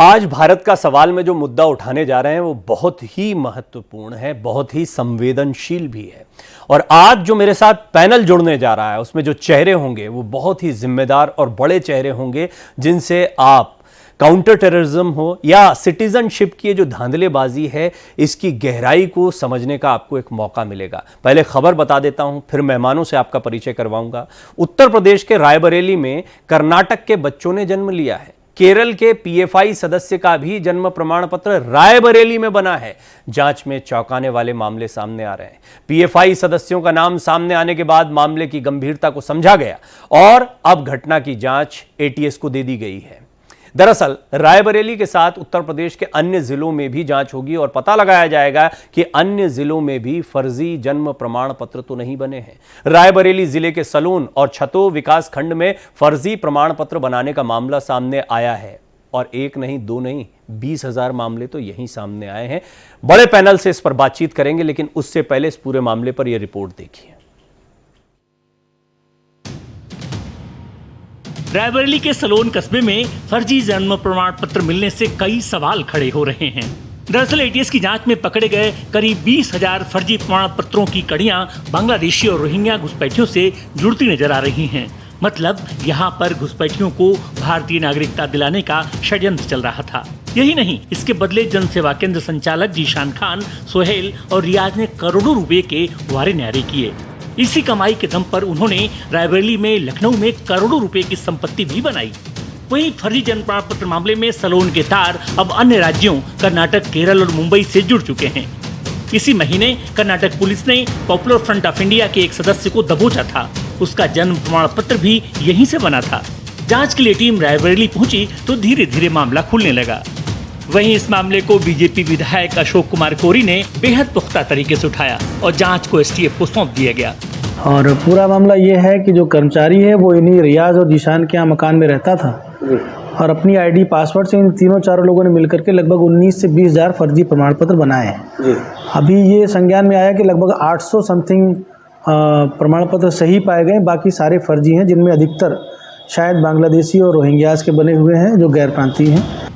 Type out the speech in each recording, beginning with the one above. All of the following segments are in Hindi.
आज भारत का सवाल में जो मुद्दा उठाने जा रहे हैं वो बहुत ही महत्वपूर्ण है, बहुत ही संवेदनशील भी है। और आज जो मेरे साथ पैनल जुड़ने जा रहा है उसमें जो चेहरे होंगे वो बहुत ही जिम्मेदार और बड़े चेहरे होंगे, जिनसे आप काउंटर टेररिज्म हो या सिटीजनशिप की जो धांधलेबाजी है इसकी गहराई को समझने का आपको एक मौका मिलेगा। पहले खबर बता देता हूं, फिर मेहमानों से आपका परिचय करवाऊंगा। उत्तर प्रदेश के रायबरेली में कर्नाटक के बच्चों ने जन्म लिया है। केरल के पीएफआई सदस्य का भी जन्म प्रमाण पत्र रायबरेली में बना है। जांच में चौंकाने वाले मामले सामने आ रहे हैं। पीएफआई सदस्यों का नाम सामने आने के बाद मामले की गंभीरता को समझा गया और अब घटना की जांच एटीएस को दे दी गई है। दरअसल रायबरेली के साथ उत्तर प्रदेश के अन्य जिलों में भी जांच होगी और पता लगाया जाएगा कि अन्य जिलों में भी फर्जी जन्म प्रमाण पत्र तो नहीं बने हैं। रायबरेली जिले के सलून और छतो विकास खंड में फर्जी प्रमाण पत्र बनाने का मामला सामने आया है और एक नहीं, दो नहीं, 20,000 मामले तो यहीं सामने आए हैं। बड़े पैनल से इस पर बातचीत करेंगे, लेकिन उससे पहले इस पूरे मामले पर यह रिपोर्ट देखिए। रायबरेली के सलोन कस्बे में फर्जी जन्म प्रमाण पत्र मिलने से कई सवाल खड़े हो रहे हैं। दरअसल एटीएस की जांच में पकड़े गए करीब 20,000 फर्जी प्रमाण पत्रों की कड़ियां बांग्लादेशी और रोहिंग्या घुसपैठियों से जुड़ती नजर आ रही हैं। मतलब यहाँ पर घुसपैठियों को भारतीय नागरिकता दिलाने का षड्यंत्र चल रहा था। यही नहीं, इसके बदले जन सेवा केंद्र संचालक जीशान खान, सोहेल और रियाज ने करोड़ों रुपए के वारे न्यारे किए। इसी कमाई के दम पर उन्होंने रायबरेली में, लखनऊ में करोड़ों रुपए की संपत्ति भी बनाई। वहीं फर्जी जन्म प्रमाण पत्र मामले में सलोन के तार अब अन्य राज्यों कर्नाटक, केरल और मुंबई से जुड़ चुके हैं। इसी महीने कर्नाटक पुलिस ने पॉपुलर फ्रंट ऑफ इंडिया के एक सदस्य को दबोचा था। उसका जन्म प्रमाण पत्र भी यहीं से बना था। जांच के लिए टीम रायबरेली पहुंची तो धीरे धीरे मामला खुलने लगा। वहीं इस मामले को बीजेपी विधायक अशोक कुमार कोरी ने बेहद पुख्ता तरीके से उठाया और जांच को एसटीएफ को सौंप दिया गया। और पूरा मामला ये है कि जो कर्मचारी है वो इन्हीं रियाज और जीशान के यहाँ मकान में रहता था और अपनी आईडी पासवर्ड से इन तीनों चारों लोगों ने मिलकर के लगभग 19 से 20,000 फर्जी प्रमाण पत्र बनाए हैं। अभी ये संज्ञान में आया कि लगभग 800 समथिंग प्रमाण पत्र सही पाए गए, बाकी सारे फर्जी हैं, जिनमें अधिकतर शायद बांग्लादेशी और रोहिंग्यास के बने हुए हैं जो गैर प्रांतीय हैं।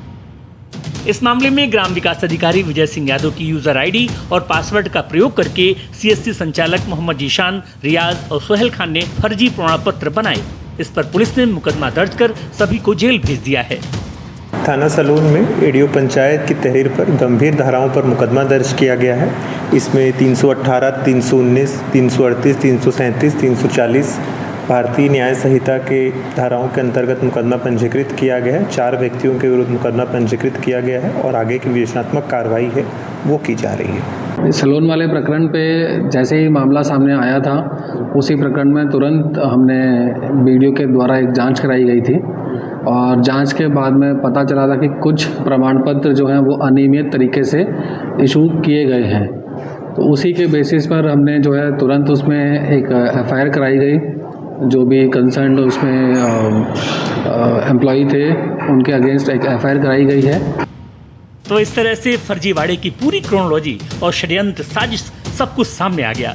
इस मामले में ग्राम विकास अधिकारी विजय सिंह यादव की यूजर आईडी और पासवर्ड का प्रयोग करके सीएससी संचालक मोहम्मद जीशान, रियाज और सोहेल खान ने फर्जी प्रमाण पत्र बनाए। इस पर पुलिस ने मुकदमा दर्ज कर सभी को जेल भेज दिया है। थाना सलून में एडीओ पंचायत की तहरीर पर गंभीर धाराओं पर मुकदमा दर्ज किया गया है। इसमें 318, 319, 338, 337, 340 भारतीय न्याय संहिता के धाराओं के अंतर्गत मुकदमा पंजीकृत किया गया है। 4 व्यक्तियों के विरुद्ध मुकदमा पंजीकृत किया गया है और आगे की विवेचनात्मक कार्रवाई है वो की जा रही है। सलोन वाले प्रकरण पे जैसे ही मामला सामने आया था उसी प्रकरण में तुरंत हमने वीडियो के द्वारा एक जांच कराई गई थी और जांच के बाद में पता चला था कि कुछ प्रमाण पत्र जो हैं वो अनियमित तरीके से इशू किए गए हैं। तो उसी के बेसिस पर हमने जो है तुरंत उसमें एक एफआईआर कराई गई। जो भी कंसर्न उसमें एम्प्लॉई थे उनके अगेंस्ट एक एफआईआर कराई गई है। तो इस तरह से फर्जीवाड़े की पूरी क्रोनोलॉजी और षड्यंत्र साजिश सब कुछ सामने आ गया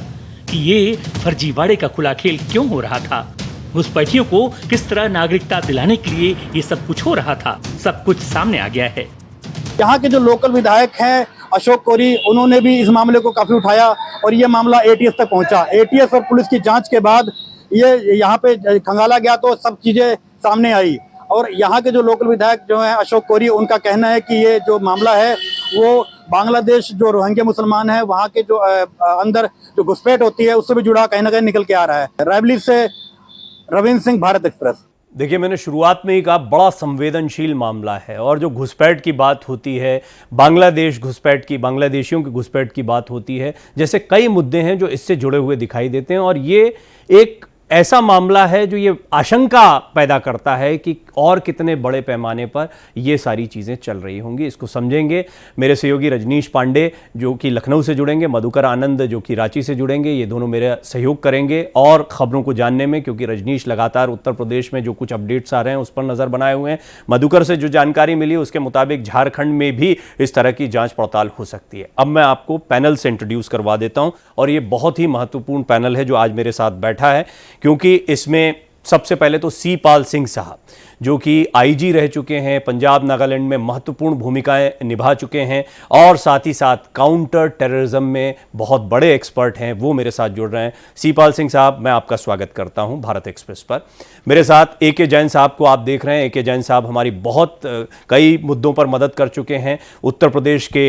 कि ये फर्जीवाड़े का खुला खेल क्यों हो रहा था, घुसपैठियों को किस तरह नागरिकता दिलाने के लिए ये सब कुछ हो रहा था। सब कुछ सामने आ गया है। यहाँ के जो लोकल विधायक हैं अशोक कोरी, उन्होंने भी इस मामले को काफी उठाया और ये मामला एटीएस तक पहुंचा। एटीएस और पुलिस की जांच के बाद ये यहाँ पे खंगाला गया तो सब चीजें सामने आई और यहाँ के जो लोकल विधायक जो हैं अशोक कोरी, उनका कहना है कि ये जो मामला है वो बांग्लादेश जो रोहिंग्या मुसलमान है वहाँ के जो अंदर जो घुसपैठ होती है उससे भी जुड़ा कहीं ना कहीं निकल के आ रहा है। रायबरेली से रविंद्र सिंह, भारत एक्सप्रेस। देखिए, मैंने शुरुआत में ही कहा बड़ा संवेदनशील मामला है और जो घुसपैठ की बात होती है, बांग्लादेश घुसपैठ की, बांग्लादेशियों की घुसपैठ की बात होती है, जैसे कई मुद्दे हैं जो इससे जुड़े हुए दिखाई देते हैं और ये एक ऐसा मामला है जो ये आशंका पैदा करता है कि और कितने बड़े पैमाने पर ये सारी चीज़ें चल रही होंगी। इसको समझेंगे मेरे सहयोगी रजनीश पांडे जो कि लखनऊ से जुड़ेंगे, मधुकर आनंद जो कि रांची से जुड़ेंगे। ये दोनों मेरा सहयोग करेंगे और ख़बरों को जानने में, क्योंकि रजनीश लगातार उत्तर प्रदेश में जो कुछ अपडेट्स आ रहे हैं उस पर नज़र बनाए हुए हैं। मधुकर से जो जानकारी मिली उसके मुताबिक झारखंड में भी इस तरह की जाँच पड़ताल हो सकती है। अब मैं आपको पैनल से इंट्रोड्यूस करवा देता हूँ और ये बहुत ही महत्वपूर्ण पैनल है जो आज मेरे साथ बैठा है, क्योंकि इसमें सबसे पहले तो सी पाल सिंह साहब जो कि आईजी रह चुके हैं, पंजाब नागालैंड में महत्वपूर्ण भूमिकाएं निभा चुके हैं और साथ ही साथ काउंटर टेररिज्म में बहुत बड़े एक्सपर्ट हैं, वो मेरे साथ जुड़ रहे हैं। सीपाल सिंह साहब, मैं आपका स्वागत करता हूं भारत एक्सप्रेस पर। मेरे साथ ए के जैन साहब को आप देख रहे हैं। ए के जैन साहब हमारी बहुत कई मुद्दों पर मदद कर चुके हैं, उत्तर प्रदेश के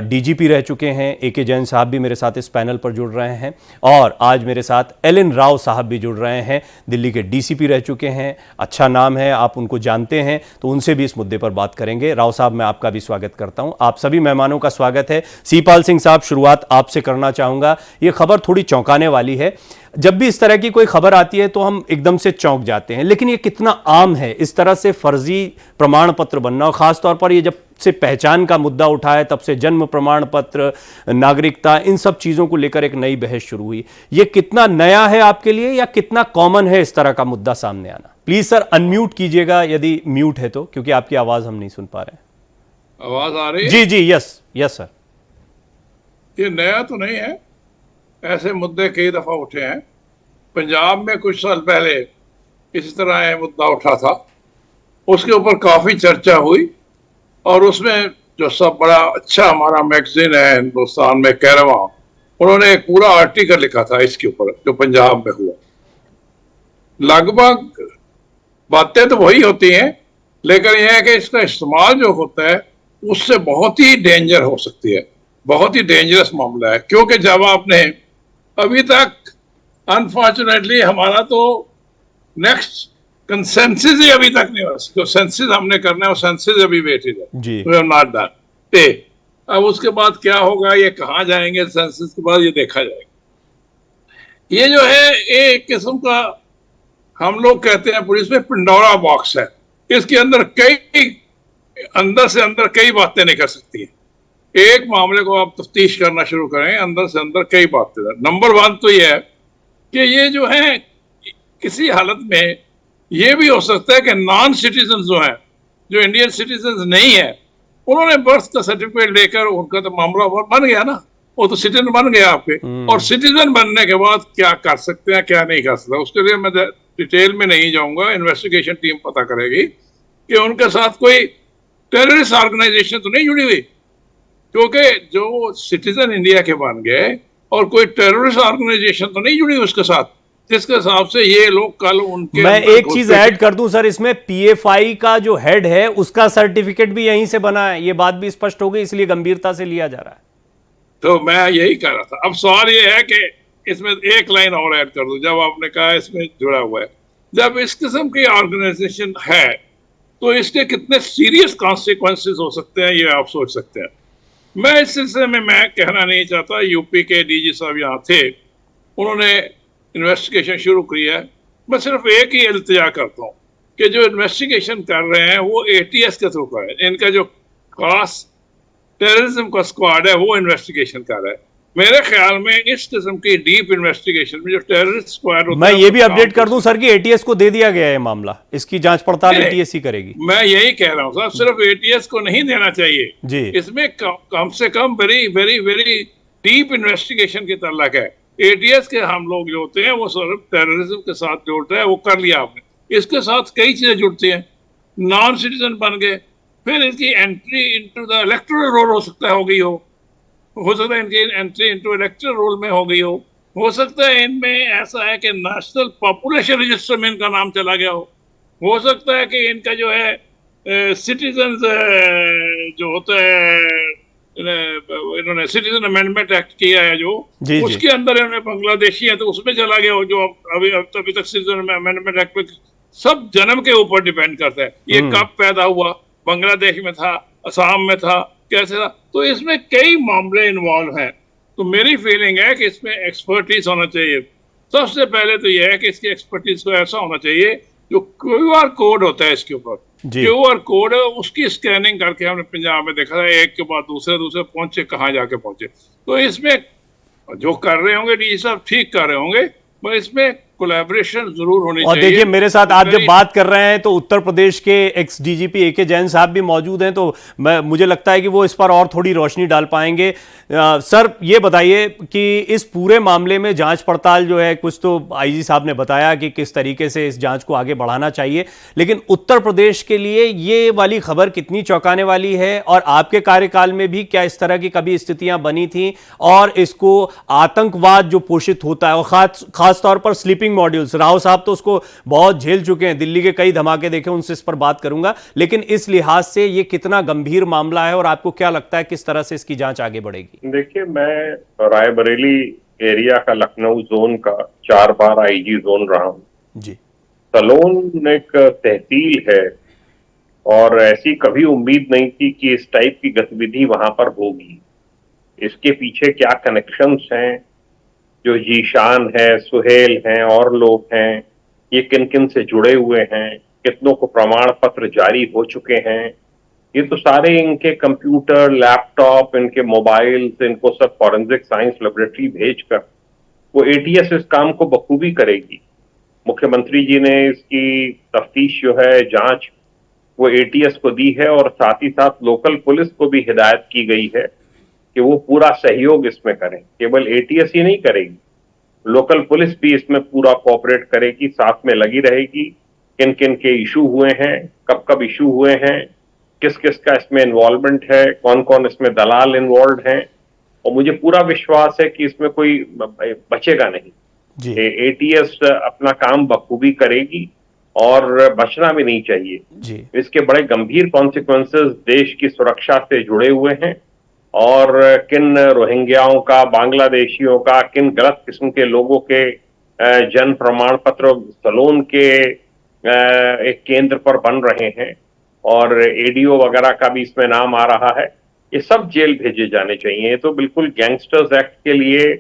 डीजीपी रह चुके हैं। ए के जैन साहब भी मेरे साथ इस पैनल पर जुड़ रहे हैं और आज मेरे साथ एल.एन. राव साहब भी जुड़ रहे हैं, दिल्ली के डीसीपी रह चुके हैं, अच्छा नाम है, आप उनको जानते हैं, तो उनसे भी इस मुद्दे पर बात करेंगे। राव साहब, मैं आपका भी स्वागत करता हूं। आप सभी मेहमानों का स्वागत है। सीपाल सिंह साहब, शुरुआत आपसे करना चाहूंगा। ये खबर थोड़ी चौंकाने वाली है। जब भी इस तरह की कोई खबर आती है तो हम एकदम से चौंक जाते हैं, लेकिन ये कितना आम है इस तरह से फर्जी प्रमाण पत्र बनना, और खासतौर पर ये जब से पहचान का मुद्दा उठा है तब से जन्म प्रमाण पत्र, नागरिकता, इन सब चीजों को लेकर एक नई बहस शुरू हुई। ये कितना नया है आपके लिए या कितना कॉमन है इस तरह का मुद्दा सामने आना? प्लीज सर अनम्यूट कीजिएगा यदि म्यूट है तो, क्योंकि आपकी आवाज हम नहीं सुन पा रहे हैं। आवाज आ रही है? जी जी, यस यस सर। ये नया तो नहीं है, ऐसे मुद्दे कई दफा उठे हैं। पंजाब में कुछ साल पहले इसी तरह ये मुद्दा उठा था, उसके ऊपर काफी चर्चा हुई और उसमें जो सब बड़ा अच्छा हमारा मैगजीन है हिंदुस्तान में, कैरवा, उन्होंने एक पूरा आर्टिकल लिखा था इसके ऊपर जो पंजाब में हुआ। लगभग बातें तो वही होती हैं, लेकिन यह है कि इसका इस्तेमाल जो होता है उससे बहुत ही डेंजर हो सकती है, बहुत ही डेंजरस मामला है। क्योंकि जब आपने अभी तक अनफॉर्चुनेटली हमारा तो नेक्स्ट कंसेंसस ही अभी तक नहीं हुआ, जो सेंसस हमने करना है वो सेंसस अभी वेटेड है जी, वी हैव नॉट डन। अब उसके बाद क्या होगा, ये कहाँ जाएंगे सेंसस के बाद, ये देखा जाएगा। ये जो है एक किस्म का, हम लोग कहते हैं पुलिस में पंडोरा बॉक्स है। इसके अंदर अंदर से अंदर कई बातें नहीं कर सकती है। एक मामले को आप तफ्तीश करना शुरू करें, अंदर से अंदर कई बातें। नंबर 1 तो ये है कि ये जो है किसी हालत में ये भी हो सकता है कि नॉन सिटीजन जो हैं, जो इंडियन सिटीजन नहीं है, उन्होंने बर्थ का सर्टिफिकेट लेकर, उनका तो मामला बन गया ना, वो तो सिटीजन बन गया आपके। और सिटीजन बनने के बाद क्या कर सकते हैं क्या नहीं कर सकते, उसके लिए मैं डिटेल में नहीं जाऊंगा, इन्वेस्टिगेशन टीम पता करेगी कि उनके साथ कोई टेररिस्ट ऑर्गेनाइजेशन तो नहीं जुड़ी हुई। क्योंकि जो सिटीजन इंडिया के बन गए और कोई टेररिस्ट ऑर्गेनाइजेशन तो नहीं जुड़ी उसके साथ, जिसके हिसाब से ये लोग कल उनके, मैं एक चीज ऐड कर दूं सर, इसमें पीएफआई का जो हेड है उसका सर्टिफिकेट भी यहीं से बना है, ये बात भी स्पष्ट हो गई, इसलिए गंभीरता से लिया जा रहा है। तो मैं यही कह रहा था। अब सवाल ये है कि इसमें एक लाइन और ऐड कर दूं, जब आपने कहा इसमें जुड़ा हुआ है, जब इस किस्म की ऑर्गेनाइजेशन है तो इसके कितने सीरियस कॉन्सिक्वेंसेस हो सकते हैं, ये आप सोच सकते हैं। मैं इस सिलसिले में मैं कहना नहीं चाहता, यूपी के डीजी साहब यहाँ थे, उन्होंने इन्वेस्टिगेशन शुरू की है। मैं सिर्फ एक ही इल्तिजा करता हूँ कि जो इन्वेस्टिगेशन कर रहे हैं वो एटीएस के थ्रू कर, इनका जो खास टेररिज्म का स्क्वाड है वो इन्वेस्टिगेशन कर रहा है। मेरे ख्याल में इस किस्म की डीप इन्वेस्टिगेशन में जो टेररिस्ट स्क्वाड होता मैं है, ये भी अपडेट कर दूं सर कि एटीएस को दे दिया गया है मामला, इसकी जांच पड़ताल एटीएस ही करेगी। मैं यही कह रहा हूँ साहब, सिर्फ एटीएस को नहीं देना चाहिए जी, इसमें कम से कम very very very deep investigation की तल्लक है। एटीएस के हम लोग जो होते हैं वो सिर्फ टेररिज्म के साथ जुड़ते हैं, वो कर लिया आपने, इसके साथ कई चीजें जुड़ती हैं। नॉन सिटीजन बन गए, फिर इनकी entry into the electoral roll हो सकता है हो गई हो सकता है इनकी एंट्री इनटू इलेक्टोरल रोल में हो गई हो सकता है इनमें ऐसा है कि नेशनल पॉपुलेशन रजिस्टर में इनका नाम चला गया हो सकता है कि इनका जो है सिटीजन जो होता है, इन्होंने सिटीजन अमेंडमेंट एक्ट किया है जो, उसके अंदर इन्होंने बांग्लादेशी है तो उसमें चला गया हो, जो अभी तक सिटीजन अमेंडमेंट एक्ट में सब जन्म के ऊपर डिपेंड करता है। ये कब पैदा हुआ, बांग्लादेश में था, असम में था, कैसे था, तो इसमें कई मामले इन्वॉल्व हैं। तो मेरी फीलिंग है कि इसमें एक्सपर्टीज होना चाहिए। सबसे पहले तो यह है कि इसकी एक्सपर्टीज को ऐसा होना चाहिए, जो क्यूआर कोड होता है इसके ऊपर, क्यूआर कोड है, उसकी स्कैनिंग करके हमने पंजाब में देखा था, एक के बाद दूसरे पहुंचे, कहाँ जाके पहुंचे। तो इसमें जो कर रहे होंगे डीजी साहब ठीक कर रहे होंगे, पर इसमें कोलैबोरेशन जरूर होनी और चाहिए। देखिए, मेरे साथ आप जब बात कर रहे हैं तो उत्तर प्रदेश के एक्स डीजीपी एके जैन साहब भी मौजूद हैं, तो मुझे लगता है कि वो इस पर और थोड़ी रोशनी डाल पाएंगे। सर, ये बताइए कि इस पूरे मामले में जांच पड़ताल जो है, कुछ तो आईजी साहब ने बताया कि किस तरीके से इस जांच को आगे बढ़ाना चाहिए, लेकिन उत्तर प्रदेश के लिए ये वाली खबर कितनी चौंकाने वाली है? और आपके कार्यकाल में भी क्या इस तरह की कभी स्थितियां बनी थी? और इसको आतंकवाद जो पोषित होता है, और खास तौर पर स्लीपिंग मॉड्यूल्स, राव साहब तो उसको बहुत झेल चुके हैं, दिल्ली के कई धमाके देखे, उनसे इस पर बात करूंगा, लेकिन इस लिहाज से ये कितना गंभीर मामला है और आपको क्या लगता है किस तरह से इसकी जांच आगे बढ़ेगी? देखिए, मैं रायबरेली एरिया का, लखनऊ जोन का 4 बार आईजी जोन रहा हूं जी। सलोन एक तहसील है और ऐसी कभी उम्मीद नहीं थी कि इस टाइप की गतिविधि वहां पर होगी। इसके पीछे क्या कनेक्शंस हैं, जो जीशान है, सुहेल हैं और लोग हैं, ये किन किन से जुड़े हुए हैं, कितनों को प्रमाण पत्र जारी हो चुके हैं, ये तो सारे इनके कंप्यूटर, लैपटॉप, इनके मोबाइल्स, इनको सब फॉरेंसिक साइंस लेबोरेटरी भेजकर वो एटीएस इस काम को बखूबी करेगी। मुख्यमंत्री जी ने इसकी तफ्तीश जो है, जांच, वो एटीएस को दी है और साथ ही साथ लोकल पुलिस को भी हिदायत की गई है कि वो पूरा सहयोग इसमें करें। केवल एटीएस ही नहीं करेगी, लोकल पुलिस भी इसमें पूरा कोऑपरेट करेगी, साथ में लगी रहेगी। किन किन के इशू हुए हैं, कब कब इशू हुए हैं, किस किस का इसमें इन्वॉल्वमेंट है, कौन कौन इसमें दलाल इन्वॉल्व हैं, और मुझे पूरा विश्वास है कि इसमें कोई बचेगा नहीं। एटीएस अपना काम बखूबी करेगी और बचना भी नहीं चाहिए जी। इसके बड़े गंभीर कॉन्सिक्वेंसेस देश की सुरक्षा से जुड़े हुए हैं, और किन रोहिंग्याओं का, बांग्लादेशियों का, किन गलत किस्म के लोगों के जन प्रमाण पत्र सलोन के एक केंद्र पर बन रहे हैं, और एडीओ वगैरह का भी इसमें नाम आ रहा है, ये सब जेल भेजे जाने चाहिए। ये तो बिल्कुल गैंगस्टर्स एक्ट के लिए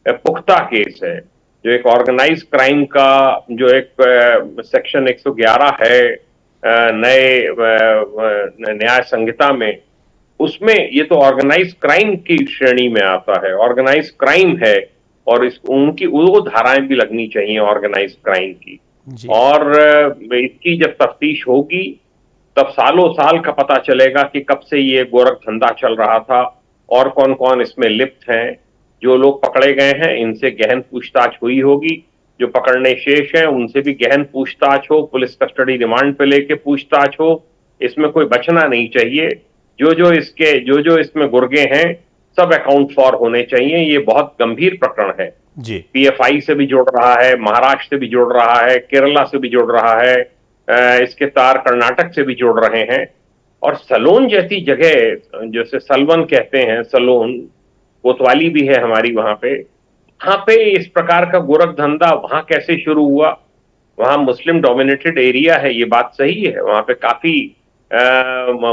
पुख्ता केस है। जो एक ऑर्गेनाइज क्राइम का जो एक सेक्शन 111 है नए न्याय संहिता में, उसमें ये तो ऑर्गेनाइज क्राइम की श्रेणी में आता है, ऑर्गेनाइज क्राइम है, और उनकी वो धाराएं भी लगनी चाहिए ऑर्गेनाइज क्राइम की। और इसकी जब तफ्तीश होगी तब सालों साल का पता चलेगा कि कब से ये गोरख धंधा चल रहा था और कौन कौन इसमें लिप्त हैं। जो लोग पकड़े गए हैं इनसे गहन पूछताछ हुई होगी, जो पकड़ने शेष हैं उनसे भी गहन पूछताछ हो, पुलिस कस्टडी रिमांड पे लेके पूछताछ हो। इसमें कोई बचना नहीं चाहिए। जो जो इसमें गुर्गे हैं सब अकाउंट फॉर होने चाहिए। ये बहुत गंभीर प्रकरण है जी। पीएफआई से भी जुड़ रहा है, महाराष्ट्र से भी जुड़ रहा है, केरला से भी जुड़ रहा है, इसके तार कर्नाटक से भी जुड़ रहे हैं। और सलोन जैसी जगह, जैसे सलवन कहते हैं, सलोन कोतवाली भी है हमारी, वहां पे इस प्रकार का गोरख धंधा वहां कैसे शुरू हुआ? वहां मुस्लिम डोमिनेटेड एरिया है, ये बात सही है, वहां पे काफी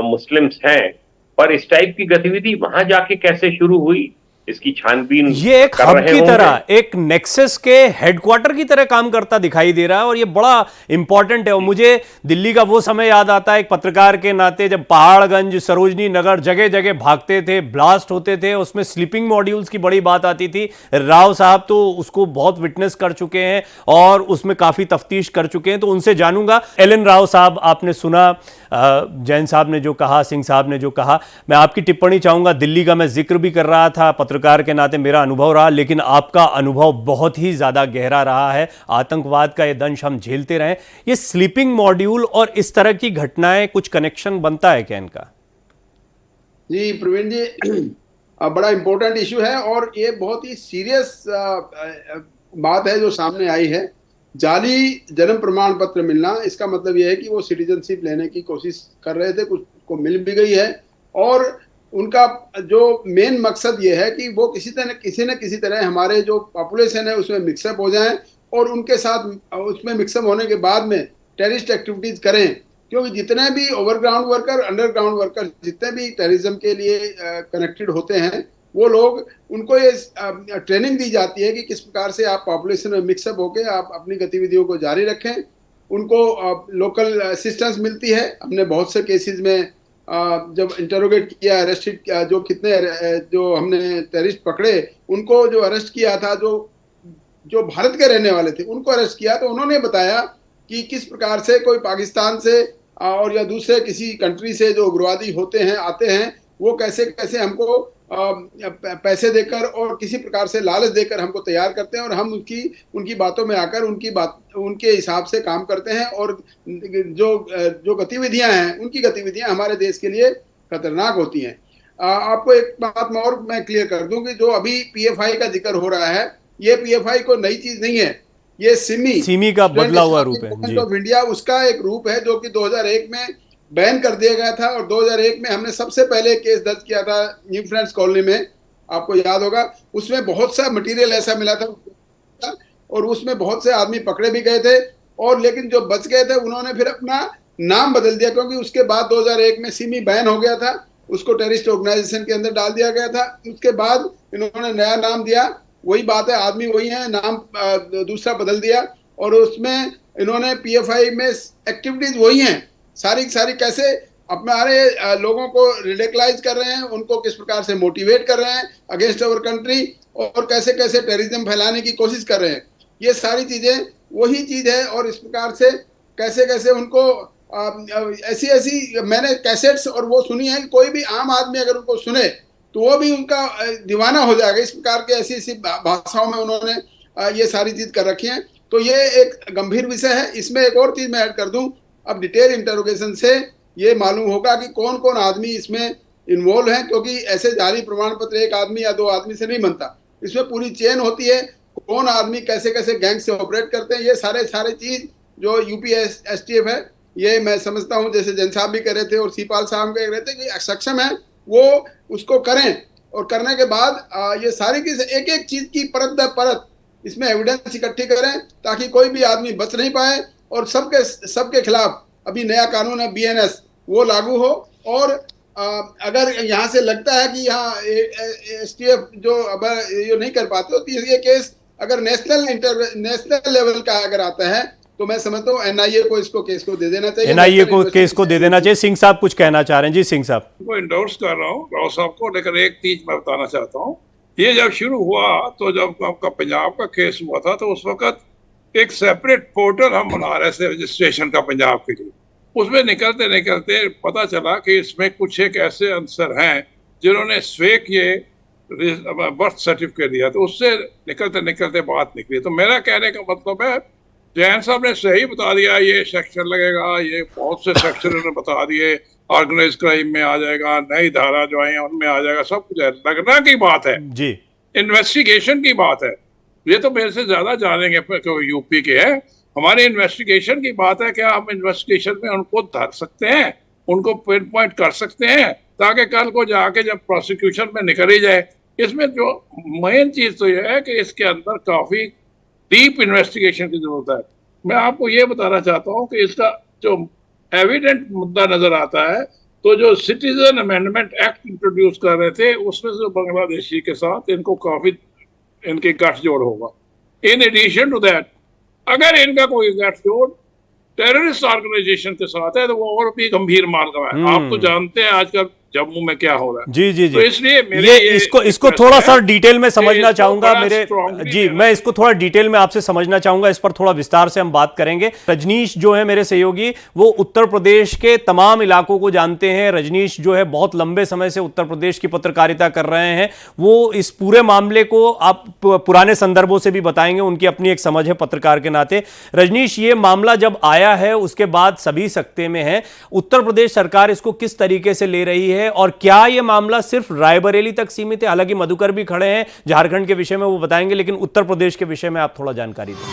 मुस्लिम्स हैं, पर इस टाइप की गतिविधि वहां जाके कैसे शुरू हुई, इसकी छानबीन ये एक हब की तरह, एक नेक्सस के हेडक्वार्टर की तरह काम करता दिखाई दे रहा है, और ये बड़ा इंपॉर्टेंट है। और मुझे दिल्ली का वो समय याद आता है एक पत्रकार के नाते, जब पहाड़गंज, सरोजनी नगर जगह जगह भागते थे, ब्लास्ट होते थे, उसमें स्लीपिंग मॉड्यूल्स की बड़ी बात आती थी। राव साहब तो उसको बहुत विटनेस कर चुके हैं और उसमें काफी तफ्तीश कर चुके हैं, तो उनसे जानूंगा। एलन राव साहब, आपने सुना जैन साहब ने जो कहा, सिंह साहब ने जो कहा, मैं आपकी टिप्पणी चाहूंगा। दिल्ली का मैं जिक्र भी कर रहा था, पत्रकार के नाते मेरा अनुभव रहा, लेकिन आपका अनुभव बहुत ही ज्यादा गहरा रहा है। आतंकवाद का ये दंश हम झेलते रहे। ये स्लीपिंग मॉड्यूल और इस तरह की घटनाएं, कुछ कनेक्शन बनता है क्या इनका? जी प्रवीण जी, बड़ा इंपॉर्टेंट इशू है और ये बहुत ही सीरियस बात है जो सामने आई है। जाली जन्म प्रमाण पत्र मिलना, इसका मतलब यह है कि वो सिटीजनशिप लेने की कोशिश कर रहे थे, कुछ को मिल भी गई है, और उनका जो मेन मकसद ये है कि वो किसी न किसी तरह हमारे जो पॉपुलेशन है उसमें मिक्सअप हो जाएं, और उनके साथ उसमें मिक्सअप होने के बाद में टेररिस्ट एक्टिविटीज करें। क्योंकि जितने भी ओवरग्राउंड वर्कर, अंडरग्राउंड वर्कर, जितने भी टेररिज्म के लिए कनेक्टेड होते हैं, वो लोग, उनको ये ट्रेनिंग दी जाती है कि किस प्रकार से आप पॉपुलेशन में मिक्सअप होकर आप अपनी गतिविधियों को जारी रखें। उनको लोकल असिस्टेंस मिलती है। हमने बहुत से केसेस में जब इंटरोगेट किया, अरेस्टेड जो हमने टेररिस्ट पकड़े, उनको जो अरेस्ट किया था, जो जो भारत के रहने वाले थे उनको अरेस्ट किया, तो उन्होंने बताया कि किस प्रकार से कोई पाकिस्तान से और या दूसरे किसी कंट्री से जो उग्रवादी होते हैं आते हैं, वो कैसे कैसे हमको पैसे देकर और किसी प्रकार से लालच देकर हमको तैयार करते हैं और हम उनकी बातों में आकर उनके हिसाब से काम करते हैं और जो गतिविधियां हैं उनकी गतिविधियां हमारे देश के लिए खतरनाक होती हैं। आपको एक बात और मैं क्लियर कर दूं कि जो अभी पीएफआई का जिक्र हो रहा है, ये पीएफआई को नई चीज नहीं है, ये सिमी का बदला हुआ रूप है जी। ऑफ इंडिया उसका एक रूप है जो कि 2001 में बैन कर दिया गया था और 2001 में हमने सबसे पहले केस दर्ज किया था न्यू फ्रेंड्स कॉलोनी में, आपको याद होगा। उसमें बहुत सा मटेरियल ऐसा मिला था और उसमें बहुत से आदमी पकड़े भी गए थे, और लेकिन जो बच गए थे उन्होंने फिर अपना नाम बदल दिया, क्योंकि उसके बाद 2001 में सिमी बैन हो गया था, उसको टेररिस्ट ऑर्गेनाइजेशन के अंदर डाल दिया गया था। उसके बाद इन्होंने नया नाम दिया, वही बात है, आदमी वही है, नाम दूसरा बदल दिया और उसमें इन्होंने पीएफआई में एक्टिविटीज वही हैं सारी सारी, कैसे हमारे लोगों को रेडिकलाइज कर रहे हैं, उनको किस प्रकार से मोटिवेट कर रहे हैं अगेंस्ट अवर कंट्री, और कैसे कैसे टेररिज्म फैलाने की कोशिश कर रहे हैं, ये सारी चीजें वही चीज है। और इस प्रकार से कैसे कैसे उनको ऐसी ऐसी मैंने कैसेट्स और वो सुनी है, कोई भी आम आदमी अगर उनको सुने तो वो भी उनका दीवाना हो जाएगा। इस प्रकार के ऐसी ऐसी भाषाओं में उन्होंने ये सारी चीज कर रखी है। तो ये एक गंभीर विषय है। इसमें एक और चीज मैं ऐड कर दूं, अब डिटेल इंटरोगेशन से ये मालूम होगा कि कौन कौन आदमी इसमें इन्वॉल्व है, क्योंकि ऐसे जाली प्रमाण पत्र एक आदमी या दो आदमी से नहीं बनता, इसमें पूरी चेन होती है, कौन आदमी कैसे कैसे गैंग से ऑपरेट करते हैं, ये सारे चीज जो यूपी एसटीएफ है, ये मैं समझता हूँ जैसे जैन साहब भी कह रहे थे और सीपाल साहब कह रहे थे कि सक्षम है वो उसको करें, और करने के बाद ये सारी की एक एक चीज की परत दर परत इसमें एविडेंस इकट्ठी करें ताकि कोई भी आदमी बच नहीं पाए, और सबके खिलाफ अभी नया कानून है BNS वो लागू हो। और अगर यहाँ से लगता है कि यहाँ एसटीएफ जो अब ये नहीं कर पाते तो ये केस अगर नेशनल लेवल का अगर आता है तो मैं समझता हूँ NIA को इसको केस को दे देना चाहिए, NIA को केस को दे देना चाहिए। सिंह साहब कुछ कहना चाह रहे हैं जी। सिंह साहब को इंडोर्स कर रहा हूँ राव साहब को, लेकिन एक चीज मैं बताना चाहता हूँ, ये जब शुरू हुआ तो जब आपका पंजाब का केस हुआ था तो उस वक्त एक सेपरेट पोर्टल हम बना रहे थे रजिस्ट्रेशन का पंजाब के लिए, उसमें निकलते निकलते पता चला कि इसमें कुछ एक ऐसे आंसर हैं जिन्होंने फेक ये बर्थ सर्टिफिकेट दिया, तो उससे निकलते निकलते बात निकली। तो मेरा कहने का मतलब है जैन साहब ने सही बता दिया, ये सेक्शन लगेगा, ये बहुत से सेक्शन उन्होंने बता दिए, ऑर्गेनाइज क्राइम में आ जाएगा, नई धारा जो आई है उनमें आ जाएगा, सब कुछ है। लगना की बात है जी, इन्वेस्टिगेशन की बात है, ये तो मेरे से ज्यादा जानेंगे क्योंकि यूपी के हैं। हमारी इन्वेस्टिगेशन की बात है, क्या हम इन्वेस्टिगेशन में उनको धर सकते हैं, उनको पिन पॉइंट कर सकते हैं, ताकि कल को जाके जब प्रोसिक्यूशन में निकल ही जाए। इसमें जो मेन चीज तो यह है कि इसके अंदर काफी डीप इन्वेस्टिगेशन की जरूरत है। मैं आपको ये बताना चाहता हूँ कि इसका जो एविडेंट मुद्दा नजर आता है, तो जो सिटीजन अमेंडमेंट एक्ट इंट्रोड्यूस कर रहे थे उसमें से बांग्लादेशी के साथ इनको काफी इनकी गठजोड़ होगा। इन एडिशन टू दैट, अगर इनका कोई गठजोड़ टेररिस्ट ऑर्गेनाइजेशन के साथ है तो वो और भी गंभीर मामला है। आप तो जानते हैं आजकल जम्मू में क्या हो रहा है। जी जी जी, तो इसलिए ये इसको थोड़ा सा डिटेल में समझना चाहूंगा मेरे जी, मैं इसको थोड़ा डिटेल में आपसे समझना चाहूंगा, इस पर थोड़ा विस्तार से हम बात करेंगे। रजनीश जो है मेरे सहयोगी, वो उत्तर प्रदेश के तमाम इलाकों को जानते हैं। रजनीश जो है बहुत लंबे समय से उत्तर प्रदेश की पत्रकारिता कर रहे हैं, वो इस पूरे मामले को आप पुराने संदर्भों से भी बताएंगे, उनकी अपनी एक समझ है पत्रकार के नाते। रजनीश, ये मामला जब आया है उसके बाद सभी सकते में है, उत्तर प्रदेश सरकार इसको किस तरीके से ले रही है, और क्या यह मामला सिर्फ रायबरेली तक सीमित है? हालांकि मधुकर भी खड़े हैं, झारखंड के विषय में वो बताएंगे, लेकिन उत्तर प्रदेश के विषय में आप थोड़ा जानकारी दें।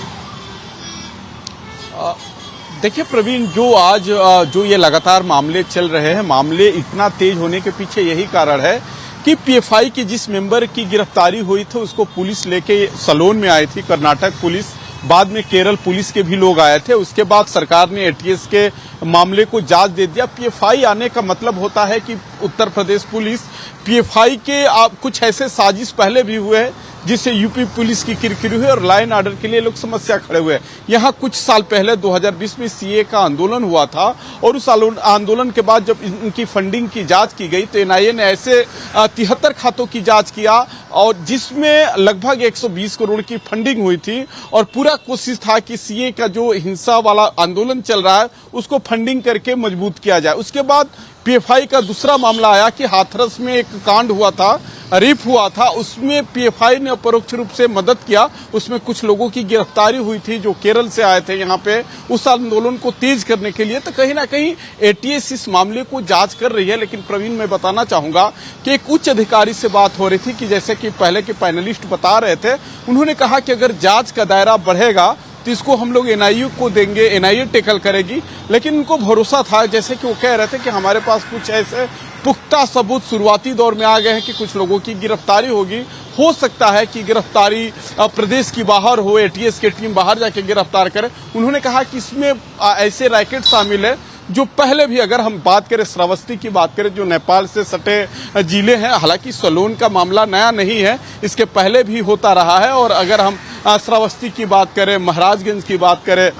देखिए प्रवीण, जो ये लगातार मामले चल रहे हैं, मामले इतना तेज होने के पीछे यही कारण है कि पीएफआई की जिस मेंबर की गिरफ्तारी हुई थी उसको पुलिस लेके सलोन में आई थी, कर्नाटक पुलिस, बाद में केरल पुलिस के भी लोग आए थे। उसके बाद सरकार ने एटीएस के मामले को जांच दे दिया। पीएफआई आने का मतलब होता है कि उत्तर प्रदेश पुलिस पीएफआई के कुछ ऐसे साजिश पहले भी हुए हैं जिससे यूपी पुलिस की किरकिरी हुई और लाइन ऑर्डर के लिए लोग समस्या खड़े हुए। यहाँ कुछ साल पहले 2020 में सीए का आंदोलन हुआ था और उस आंदोलन के बाद जब इनकी फंडिंग की जांच की गई तो एनआईए ने ऐसे 73 खातों की जांच किया और जिसमें लगभग 120 करोड़ की फंडिंग हुई थी और पूरा कोशिश था कि सीए का जो हिंसा वाला आंदोलन चल रहा है उसको फंडिंग करके मजबूत किया जाए। उसके बाद पीएफआई का दूसरा मामला आया कि हाथरस में एक कांड हुआ था, रेप हुआ था, उसमें पीएफआई ने परोक्ष रूप से मदद किया। उसमें कुछ लोगों की गिरफ्तारी हुई थी जो केरल से आए थे यहाँ पे उस आंदोलन को तेज करने के लिए। तो कहीं ना कहीं एटीएस इस मामले को जांच कर रही है। लेकिन प्रवीण, मैं बताना चाहूंगा कि एक उच्च अधिकारी से बात हो रही थी कि जैसे कि पहले के पैनलिस्ट बता रहे थे, उन्होंने कहा कि अगर जांच का दायरा बढ़ेगा तो इसको हम लोग एनआईए को देंगे, एनआईए टेकल करेगी। लेकिन उनको भरोसा था, जैसे कि वो कह रहे थे कि हमारे पास कुछ ऐसे पुख्ता सबूत शुरुआती दौर में आ गए हैं कि कुछ लोगों की गिरफ्तारी होगी। हो सकता है कि गिरफ्तारी प्रदेश की बाहर हो, एटीएस की टीम बाहर जाके गिरफ्तार करे। उन्होंने कहा कि इसमें ऐसे रैकेट शामिल है जो पहले भी, अगर हम बात करें श्रावस्ती की बात करें जो नेपाल से सटे जिले हैं, हालांकि सोलोन का मामला नया नहीं है, इसके पहले भी होता रहा है। और अगर हम श्रावस्ती की बात करें, महाराजगंज की बात करें,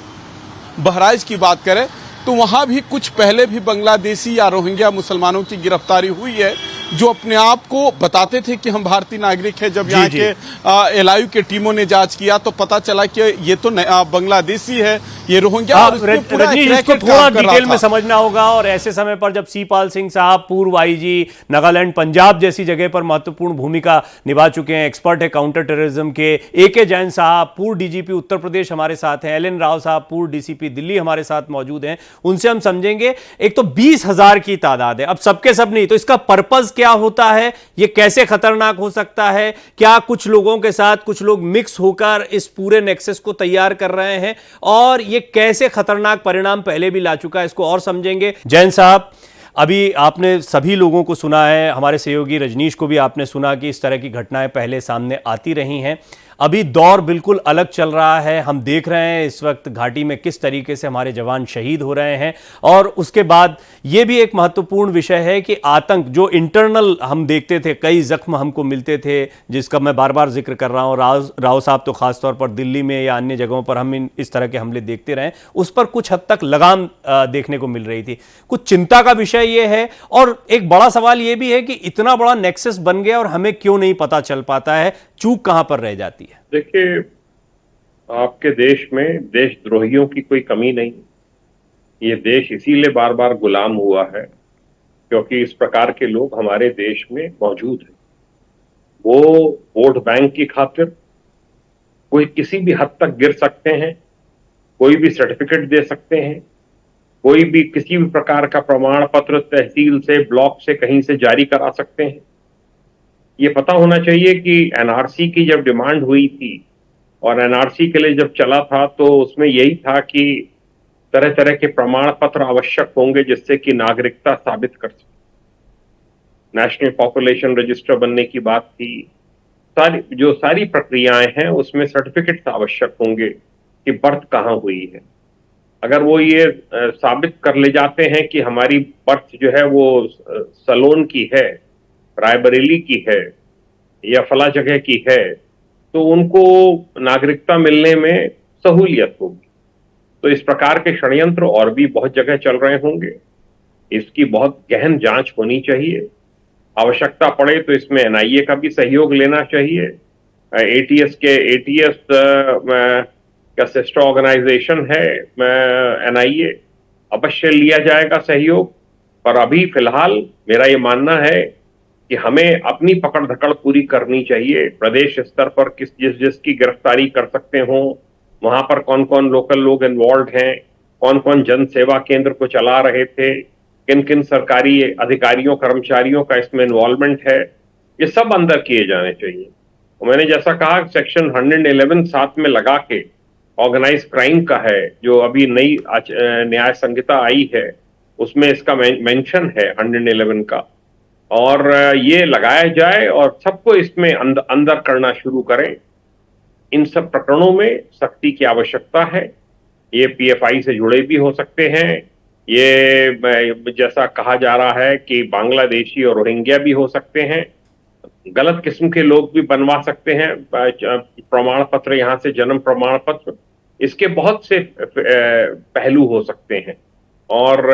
बहराइच की बात करें तो वहां भी कुछ पहले भी बांग्लादेशी या रोहिंग्या मुसलमानों की गिरफ्तारी हुई है जो अपने आप को बताते थे कि हम भारतीय नागरिक हैं। जब यहाँ के एलआईयू के टीमों ने जांच किया तो पता चला कि ये तो बांग्लादेशी है, ये रोहिंग्या। रजनीश, इसको थोड़ा डिटेल में समझना होगा। और ऐसे समय पर जब सीपाल सिंह साहब, पूर्व आईजी नागालैंड, पंजाब जैसी जगह पर महत्वपूर्ण भूमिका निभा चुके हैं, एक्सपर्ट है काउंटर टेररिज्म के, एके जैन साहब पूर्व डीजीपी उत्तर प्रदेश हमारे साथ हैं, एल एन राव साहब पूर्व डीसीपी दिल्ली हमारे साथ मौजूद हैं, उनसे हम समझेंगे। एक तो 20,000 की तादाद है, अब सबके सब नहीं, तो इसका पर्पस क्या होता है, ये कैसे खतरनाक हो सकता है, क्या कुछ लोगों के साथ कुछ लोग मिक्स होकर इस पूरे नेक्सस को तैयार कर रहे हैं और ये कैसे खतरनाक परिणाम पहले भी ला चुका है, इसको और समझेंगे। जैन साहब, अभी आपने सभी लोगों को सुना है, हमारे सहयोगी रजनीश को भी आपने सुना कि इस तरह की घटनाएं पहले सामने आती रही हैं। अभी दौर बिल्कुल अलग चल रहा है। हम देख रहे हैं इस वक्त घाटी में किस तरीके से हमारे जवान शहीद हो रहे हैं। और उसके बाद ये भी एक महत्वपूर्ण विषय है कि आतंक जो इंटरनल हम देखते थे, कई जख्म हमको मिलते थे जिसका मैं बार बार जिक्र कर रहा हूँ। राव साहब तो खासतौर पर दिल्ली में या अन्य जगहों पर हम इस तरह के हमले देखते रहे, उस पर कुछ हद तक लगाम देखने को मिल रही थी। कुछ चिंता का विषय ये है और एक बड़ा सवाल ये भी है कि इतना बड़ा नेक्सस बन गया और हमें क्यों नहीं पता चल पाता है, चूक कहां पर रह जाती है? देखिए, आपके देश में देशद्रोहियों की कोई कमी नहीं। ये देश इसीलिए बार बार गुलाम हुआ है क्योंकि इस प्रकार के लोग हमारे देश में मौजूद हैं। वो वोट बैंक की खातिर कोई किसी भी हद तक गिर सकते हैं, कोई भी सर्टिफिकेट दे सकते हैं, कोई भी किसी भी प्रकार का प्रमाण पत्र तहसील से, ब्लॉक से, कहीं से जारी करा सकते हैं। ये पता होना चाहिए कि एनआरसी की जब डिमांड हुई थी और एनआरसी के लिए जब चला था तो उसमें यही था कि तरह तरह के प्रमाण पत्र आवश्यक होंगे जिससे कि नागरिकता साबित कर सके। नेशनल पॉपुलेशन रजिस्टर बनने की बात थी। सारी प्रक्रियाएं हैं उसमें सर्टिफिकेट्स आवश्यक होंगे कि बर्थ कहाँ हुई है। अगर वो ये साबित कर ले जाते हैं कि हमारी बर्थ जो है वो सलोन की है, रायबरेली की है या फला जगह की है, तो उनको नागरिकता मिलने में सहूलियत होगी। तो इस प्रकार के षड्यंत्र और भी बहुत जगह चल रहे होंगे। इसकी बहुत गहन जांच होनी चाहिए। आवश्यकता पड़े तो इसमें एनआईए का भी सहयोग लेना चाहिए। एटीएस का सिस्टर ऑर्गेनाइजेशन है एनआईए, अवश्य लिया जाएगा सहयोग। पर अभी फिलहाल मेरा ये मानना है कि हमें अपनी पकड़ धकड़ पूरी करनी चाहिए। प्रदेश स्तर पर जिसकी गिरफ्तारी कर सकते हो, वहां पर कौन कौन लोकल लोग इन्वॉल्व हैं, कौन कौन जन सेवा केंद्र को चला रहे थे, किन किन सरकारी अधिकारियों कर्मचारियों का इसमें इन्वॉल्वमेंट है, ये सब अंदर किए जाने चाहिए। और मैंने जैसा कहा सेक्शन 111 साथ में लगा के ऑर्गेनाइज क्राइम का है, जो अभी नई न्याय संहिता आई है उसमें इसका मेंशन है 111 का, और ये लगाया जाए और सबको इसमें अंदर करना शुरू करें। इन सब प्रकरणों में सख्ती की आवश्यकता है। ये पीएफआई से जुड़े भी हो सकते हैं, ये जैसा कहा जा रहा है कि बांग्लादेशी और रोहिंग्या भी हो सकते हैं। गलत किस्म के लोग भी बनवा सकते हैं प्रमाण पत्र, यहाँ से जन्म प्रमाण पत्र। इसके बहुत से पहलू हो सकते हैं और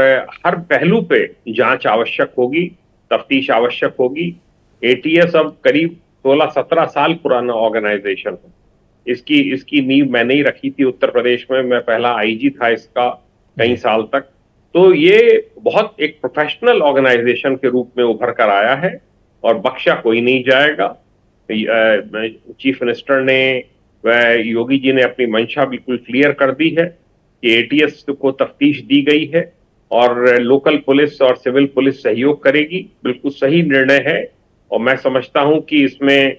हर पहलू पे जांच आवश्यक होगी, तफ्तीश आवश्यक होगी। एटीएस अब करीब 16-17 साल पुराना ऑर्गेनाइजेशन है। इसकी नींव मैंने ही रखी थी उत्तर प्रदेश में, मैं पहला आईजी था इसका कई साल तक। तो ये बहुत एक प्रोफेशनल ऑर्गेनाइजेशन के रूप में उभर कर आया है और बख्शा कोई नहीं जाएगा। चीफ मिनिस्टर ने व योगी जी ने अपनी मंशा बिल्कुल क्लियर कर दी है कि एटीएस को तफ्तीश दी गई है और लोकल पुलिस और सिविल पुलिस सहयोग करेगी। बिल्कुल सही निर्णय है और मैं समझता हूं कि इसमें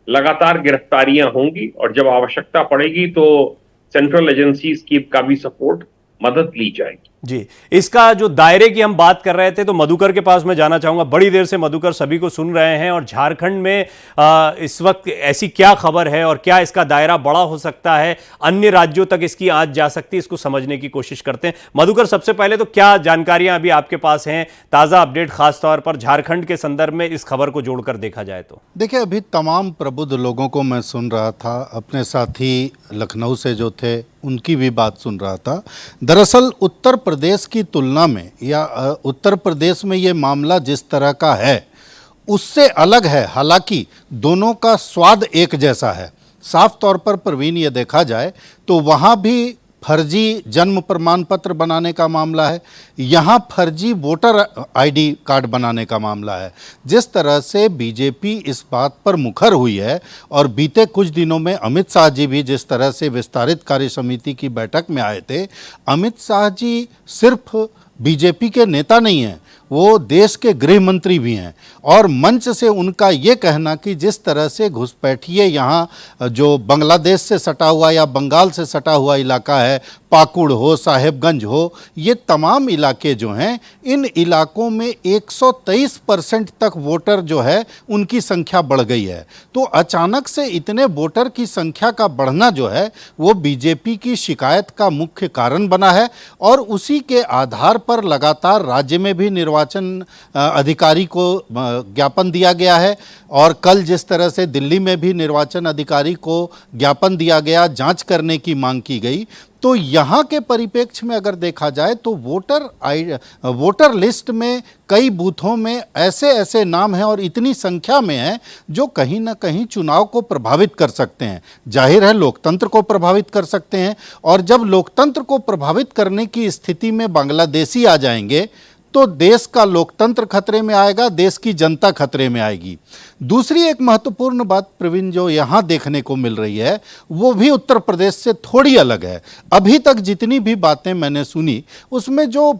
लगातार गिरफ्तारियां होंगी और जब आवश्यकता पड़ेगी तो सेंट्रल एजेंसीज का भी सपोर्ट, मदद ली जाएगी। जी, इसका जो दायरे की हम बात कर रहे थे तो मधुकर के पास मैं जाना चाहूंगा। बड़ी देर से मधुकर सभी को सुन रहे हैं और झारखंड में इस वक्त ऐसी क्या खबर है और क्या इसका दायरा बड़ा हो सकता है, अन्य राज्यों तक इसकी आंच जा सकती है, इसको समझने की कोशिश करते हैं। मधुकर, सबसे पहले तो क्या जानकारियां अभी आपके पास हैं, ताजा अपडेट खासतौर पर झारखंड के संदर्भ में इस खबर को जोड़कर देखा जाए तो? देखिए, अभी तमाम प्रबुद्ध लोगों को मैं सुन रहा था, अपने साथी लखनऊ से जो थे उनकी भी बात सुन रहा था। दरअसल उत्तर प्रदेश की तुलना में या उत्तर प्रदेश में ये मामला जिस तरह का है उससे अलग है। हालांकि दोनों का स्वाद एक जैसा है। साफ तौर पर प्रवीण ये देखा जाए तो वहाँ भी फर्जी जन्म प्रमाण पत्र बनाने का मामला है, यहाँ फर्जी वोटर आईडी कार्ड बनाने का मामला है। जिस तरह से बीजेपी इस बात पर मुखर हुई है और बीते कुछ दिनों में अमित शाह जी भी जिस तरह से विस्तारित कार्य समिति की बैठक में आए थे, अमित शाह जी सिर्फ बीजेपी के नेता नहीं हैं, वो देश के गृह मंत्री भी हैं। और मंच से उनका ये कहना कि जिस तरह से घुसपैठिए यहाँ जो बांग्लादेश से सटा हुआ या बंगाल से सटा हुआ इलाका है, पाकुड़ हो, साहेबगंज हो, ये तमाम इलाके जो हैं, इन इलाकों में 123% तक वोटर जो है उनकी संख्या बढ़ गई है। तो अचानक से इतने वोटर की संख्या का बढ़ना जो है वो बीजेपी की शिकायत का मुख्य कारण बना है और उसी के आधार पर लगातार राज्य में भी निर्वाचन अधिकारी को ज्ञापन दिया गया है और कल जिस तरह से दिल्ली में भी निर्वाचन अधिकारी को ज्ञापन दिया गया, जांच करने की मांग की गई। तो यहाँ के परिप्रेक्ष्य में अगर देखा जाए तो वोटर लिस्ट में कई बूथों में ऐसे ऐसे नाम हैं और इतनी संख्या में हैं जो कहीं ना कहीं चुनाव को प्रभावित कर सकते हैं। जाहिर है लोकतंत्र को प्रभावित कर सकते हैं और जब लोकतंत्र को प्रभावित करने की स्थिति में बांग्लादेशी आ जाएंगे तो देश का लोकतंत्र खतरे में आएगा, देश की जनता खतरे में आएगी। दूसरी एक महत्वपूर्ण बात प्रवीण जो यहाँ देखने को मिल रही है वो भी उत्तर प्रदेश से थोड़ी अलग है। अभी तक जितनी भी बातें मैंने सुनी उसमें जो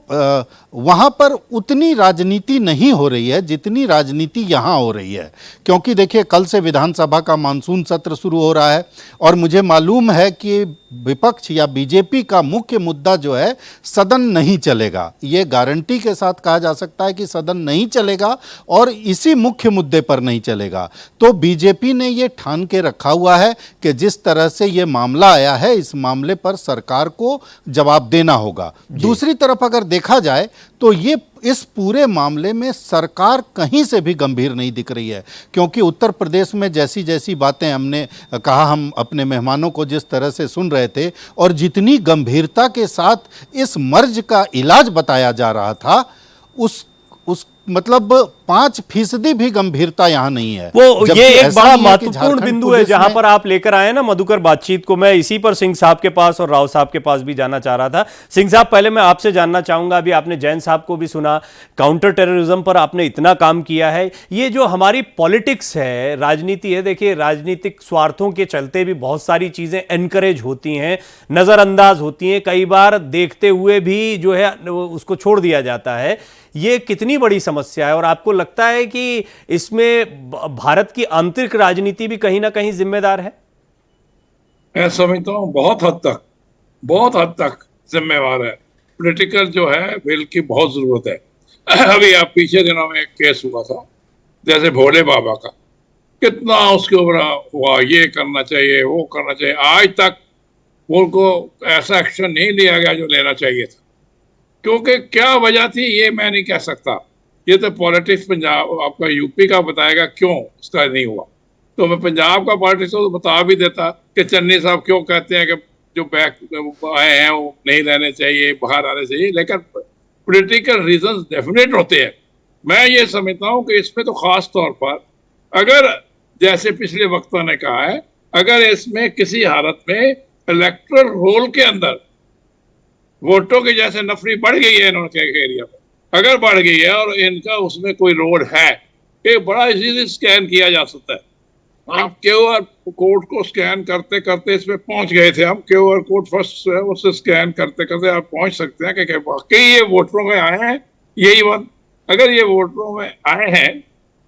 वहाँ पर उतनी राजनीति नहीं हो रही है जितनी राजनीति यहाँ हो रही है, क्योंकि देखिए कल से विधानसभा का मानसून सत्र शुरू हो रहा है और मुझे मालूम है कि विपक्ष या बीजेपी का मुख्य मुद्दा जो है सदन नहीं चलेगा। ये गारंटी के साथ कहा जा सकता है कि सदन नहीं चलेगा और इसी मुख्य मुद्दे पर नहीं चलेगा। तो बीजेपी ने ये ठान के रखा हुआ है कि जिस तरह से ये मामला आया है इस मामले पर सरकार को जवाब देना होगा। दूसरी तरफ अगर देखा जाए तो ये इस पूरे मामले में सरकार कहीं से भी गंभीर नहीं दिख रही है, क्योंकि उत्तर प्रदेश में जैसी जैसी बातें हमने कहा, हम अपने मेहमानों को जिस तरह से सुन रहे थे और जितनी गंभीरता के साथ इस मर्ज का इलाज बताया जा रहा था उस मतलब 5% भी गंभीरता यहाँ नहीं है। वो ये एक बड़ा महत्वपूर्ण बिंदु है जहां पर आप लेकर आए ना मधुकर बातचीत को। मैं इसी पर सिंह साहब के पास और राव साहब के पास भी जाना चाह रहा था। सिंह साहब, पहले मैं आपसे जानना चाहूंगा, अभी आपने जैन साहब को भी सुना, काउंटर टेररिज्म पर आपने इतना काम किया है। ये जो हमारी पॉलिटिक्स है, राजनीति है, देखिए राजनीतिक स्वार्थों के चलते भी बहुत सारी चीजें एनकरेज होती हैं, नजरअंदाज होती हैं, कई बार देखते हुए भी जो है उसको छोड़ दिया जाता है। ये कितनी बड़ी समस्या है और आपको लगता है कि इसमें भारत की आंतरिक राजनीति भी कहीं ना कहीं जिम्मेदार है? मैं समझता हूँ बहुत हद तक जिम्मेवार है। पॉलिटिकल जो है बिल की बहुत जरूरत है। अभी आप पीछे दिनों में एक केस हुआ था जैसे भोले बाबा का, कितना उसके ऊपर हुआ, ये करना चाहिए वो करना चाहिए, आज तक उनको ऐसा एक्शन नहीं लिया गया जो लेना चाहिए था। क्योंकि क्या वजह थी ये मैं नहीं कह सकता, ये तो पॉलिटिक्स पंजाब आपका यूपी का बताएगा क्यों इसका नहीं हुआ। तो मैं पंजाब का पॉलिटिक्स तो बता भी देता कि चन्नी साहब क्यों कहते हैं कि जो बैक आए हैं वो नहीं रहने चाहिए, बाहर आने चाहिए, लेकिन पॉलिटिकल रीजंस डेफिनेट होते हैं। मैं ये समझता हूँ कि इसमें तो खास तौर पर अगर जैसे पिछले वक्तों ने कहा है, अगर इसमें किसी हालत में इलेक्टोरल रोल के अंदर वोटों की जैसे नफरी बढ़ गई है इन्होंने एरिया में, अगर बढ़ गई है और इनका उसमें कोई रोल है, एक बड़ा इजीली स्कैन किया जा सकता है। आप क्यूआर कोड को स्कैन करते करते इसमें पहुंच गए थे, हम क्यूआर कोड फर्स्ट है उससे स्कैन करते करते आप पहुंच सकते हैं कि वाकई ये वोटरों में आए हैं। यही बात, अगर ये वोटरों में आए हैं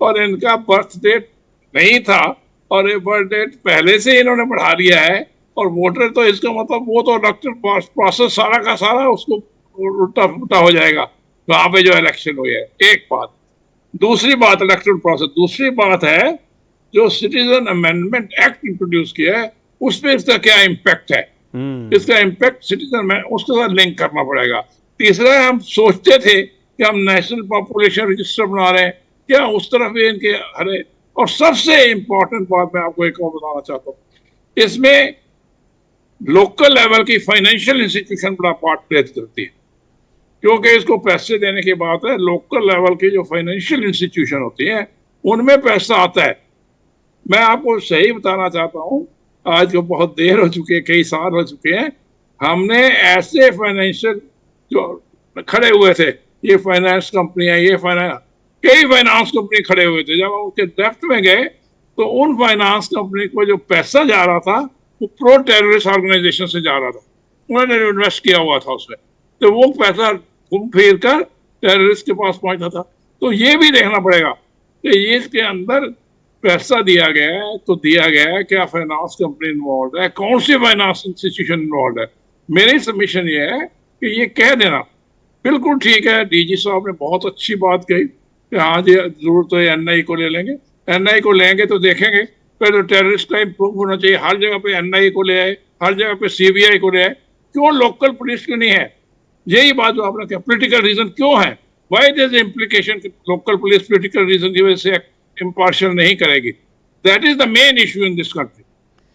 और इनका बर्थ डेट नहीं था और ये बर्थ डेट पहले से इन्होंने बढ़ा लिया है और वोटर, तो इसका मतलब वो तो इलेक्शन प्रोसेस सारा का सारा उसको उल्टा पुल्टा हो जाएगा वहां पे जो इलेक्शन हुई है। एक बात। दूसरी बात इलेक्शन प्रोसेस, दूसरी बात है जो सिटीजन अमेंडमेंट एक्ट इंट्रोड्यूस किया है उस पर इसका क्या इम्पैक्ट है, इसका इम्पैक्ट सिटीजन में उसके साथ लिंक करना पड़ेगा। तीसरा, हम सोचते थे कि हम नेशनल पॉपुलेशन रजिस्टर बना रहे हैं, क्या उस तरफ भी इनके हरे। और सबसे इंपॉर्टेंट बात मैं आपको एक और बताना चाहता हूँ, इसमें लोकल लेवल की फाइनेंशियल इंस्टीट्यूशन बड़ा पार्ट प्ले करती है, क्योंकि इसको पैसे देने की बात है। लोकल लेवल की जो फाइनेंशियल इंस्टीट्यूशन होती है उनमें पैसा आता है। मैं आपको सही बताना चाहता हूँ, आज को बहुत देर हो चुकी है, कई साल हो चुके हैं, हमने ऐसे फाइनेंशियल जो खड़े हुए थे, ये फाइनेंस कंपनियां, ये कई फाइनेंस कंपनी खड़े हुए थे, जब हम उसके डेप्थ में गए तो उन फाइनेंस कंपनी को जो पैसा जा रहा था वो प्रो टेररिस्ट ऑर्गेनाइजेशन से जा रहा था, उन्होंने इन्वेस्ट किया हुआ था उसमें, तो वो पैसा घूम फिर कर टेररिस्ट के पास पहुंचा था। तो ये भी देखना पड़ेगा कि ये इसके अंदर पैसा दिया गया है तो दिया गया है, क्या फाइनेंस कंपनी इन्वॉल्व है, कौन सी फाइनेंस इंस्टीट्यूशन इन्वॉल्व है। मेरी सबमिशन ये है कि ये कह देना बिल्कुल ठीक है। डीजी साहब ने बहुत अच्छी बात कही कि हाँ जी जरूरत है एनआई को ले लेंगे, एनआई को लेंगे तो देखेंगे पहले टेररिस्ट क्राइम प्रूफ होना चाहिए, हर जगह पे एनआई को ले आए, हर जगह पे सीबीआई को ले आए, क्यों लोकल पुलिस क्यों नहीं है। यही बात जो आपने कहा, पॉलिटिकल रीजन क्यों है, why there is implication local police political reason की वजह से इम्पार्शियल नहीं करेगी। That is the main issue in this country.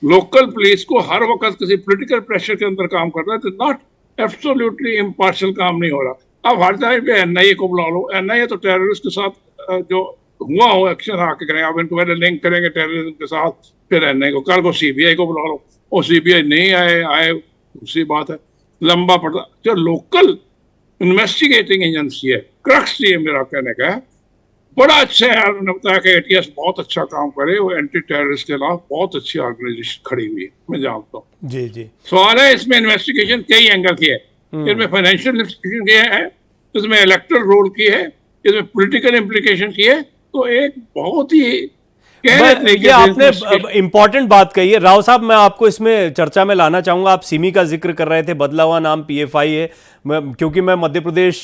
Local police को हर वक्त किसी पॉलिटिकल प्रेशर के अंदर काम करना है, तो नॉट एब्सोल्युटली इम्पार्शियल काम नहीं हो रहा। अब हर जगह पे एनआईए को बुला लो, एनआईए तो टेररिस्ट के साथ जो हुआ हो एक्शन आके करेंगे, आप इनको पहले लिंक करेंगे टेररिज्म के साथ, फिर एनआईए को, कल को सीबीआई को बुला लो, और सीबीआई नहीं आए दूसरी बात है, लंबा पड़ता। जो लोकल इन्वेस्टिगेटिंग एजेंसी है, क्रक्स ये मेरा कहने का है, बड़ा अच्छा है। उन्होंने बताया कि एटीएस बहुत अच्छा काम करे, वो एंटी टेररिस्ट के खिलाफ बहुत अच्छी ऑर्गेनाइजेशन खड़ी हुई है, मैं जानता हूँ। जी जी। सवाल है इसमें इन्वेस्टिगेशन कई एंगल की है, इसमें फाइनेंशियल इन्वेस्टिगेशन की है, इसमें इलेक्टोरल रोल की है, इसमें पॉलिटिकल इम्प्लीकेशन की है। तो एक बहुत ही ये आपने इंपॉर्टेंट बात कही है राव साहब, मैं आपको इसमें चर्चा में लाना चाहूंगा। आप सिमी का जिक्र कर रहे थे, बदला हुआ नाम पीएफआई है। क्योंकि मैं मध्य प्रदेश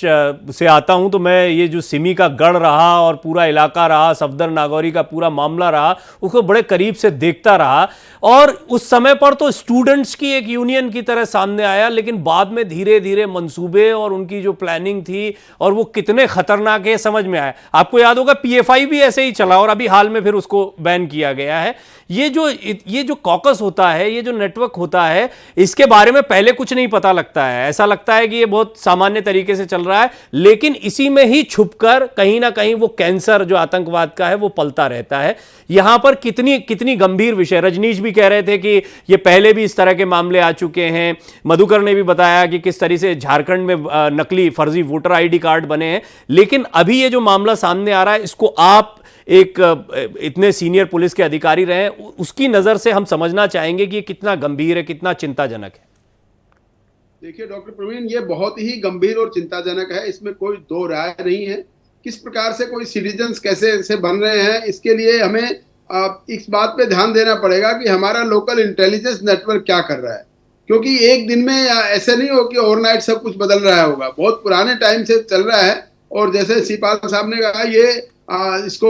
से आता हूं तो मैं ये जो सिमी का गढ़ रहा और पूरा इलाका रहा, सफदर नागौरी का पूरा मामला रहा, उसको बड़े करीब से देखता रहा। और उस समय पर तो स्टूडेंट्स की एक यूनियन की तरह सामने आया, लेकिन बाद में धीरे धीरे मंसूबे और उनकी जो प्लानिंग थी और वो कितने खतरनाक है समझ में आया। आपको याद होगा पीएफआई भी ऐसे ही चला और अभी हाल में फिर उसको बैन किया गया है। ये जो कॉकस होता है, ये जो नेटवर्क होता है, इसके बारे में पहले कुछ नहीं पता लगता है, ऐसा लगता है कि ये बहुत सामान्य तरीके से चल रहा है, लेकिन इसी में ही छुपकर कहीं ना कहीं वो कैंसर जो आतंकवाद का है वो पलता रहता है। यहां पर कितनी गंभीर विषय, रजनीश भी कह रहे थे कि ये पहले भी इस तरह के मामले आ चुके हैं, मधुकर ने भी बताया कि किस तरह से झारखंड में नकली फर्जी वोटर आईडी कार्ड बने हैं। लेकिन अभी ये जो मामला सामने आ रहा है, इसको आप एक इतने सीनियर पुलिस के अधिकारी रहे, उसकी नजर से हम समझना चाहेंगे कि ये कितना गंभीर है, कितना चिंताजनक है। देखिए डॉक्टर प्रवीण, ये बहुत ही गंभीर और चिंताजनक है, इसमें कोई दो राय नहीं है। किस प्रकार से कोई सिटीजन्स कैसे बन रहे हैं, इसके लिए हमें इस बात पे ध्यान देना पड़ेगा कि हमारा लोकल इंटेलिजेंस नेटवर्क क्या कर रहा है। क्योंकि एक दिन में ऐसे नहीं हो कि ओवरनाइट सब कुछ बदल रहा होगा, बहुत पुराने टाइम से चल रहा है। और जैसे सीपाल साहब ने कहा, ये इसको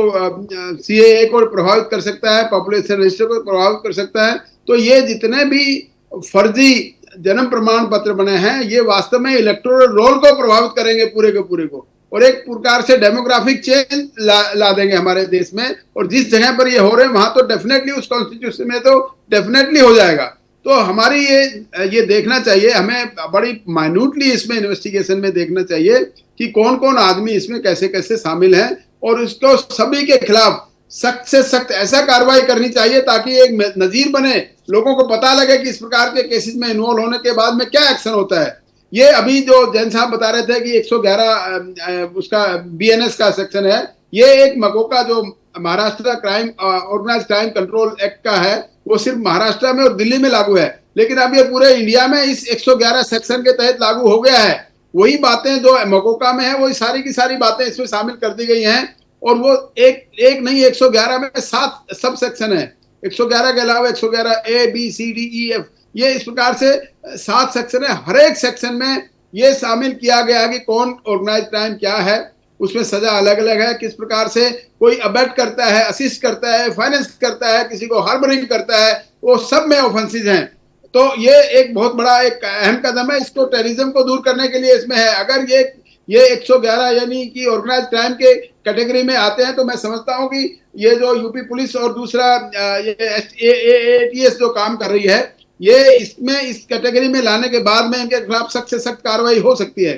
सीएए को प्रभावित कर सकता है, पॉपुलेशन रजिस्टर को प्रभावित कर सकता है। तो ये जितने भी फर्जी जन्म प्रमाण पत्र बने हैं, ये वास्तव में इलेक्टोरल रोल को प्रभावित करेंगे पूरे के पूरे को। और एक प्रकार से डेमोग्राफिक चेंज ला देंगे हमारे देश में। और जिस जगह पर ये हो रहे हैं वहां तो डेफिनेटली उस कॉन्स्टिट्यूशन में तो डेफिनेटली हो जाएगा। तो हमारी ये देखना चाहिए, हमें बड़ी माइन्यूटली इसमें इन्वेस्टिगेशन में देखना चाहिए कि कौन कौन आदमी इसमें कैसे कैसे शामिल हैं, और उसको सभी के खिलाफ सख्त से सख्त ऐसा कार्रवाई करनी चाहिए ताकि एक नजीर बने, लोगों को पता लगे कि इस प्रकार के केसेस में इन्वॉल्व होने के बाद में क्या एक्शन होता है। ये अभी जो जैन साहब बता रहे थे कि 111 उसका BNS का सेक्शन है, ये एक मकोका जो Maharashtra crime organised crime control act का है, वो सिर्फ महाराष्ट्र में और दिल्ली में लागू है, लेकिन अब ये पूरे इंडिया में इस 111 सेक्शन के तहत लागू हो गया है। वही बातें जो मकोका में है वही सारी की सारी बातें इसमें शामिल कर दी गई हैं, और वो एक नहीं 111 में 7 सब सेक्शन है। 111 के अलावा 111 A B C D E F ये इस प्रकार से 7 सेक्शन है। हर एक सेक्शन में ये शामिल किया गया है कि कौन ऑर्गेनाइज क्राइम क्या है, उसमें सजा अलग अलग है, किस प्रकार से कोई अबेट करता है, असिस्ट करता है, फाइनेंस करता है, किसी को हार्बरिंग करता है, वो सब में ऑफेंसेस हैं। तो ये एक बहुत बड़ा एक अहम कदम है, इसको टेररिज्म को दूर करने के लिए इसमें है। अगर ये 111 यानी कि ऑर्गेनाइज क्राइम के कैटेगरी में आते हैं तो मैं समझता हूं कि ये जो यूपी पुलिस और दूसरा ये ATS जो काम कर रही है, ये इसमें इस कैटेगरी में लाने के बाद में इनके खिलाफ सख्त से सख्त कार्रवाई हो सकती है।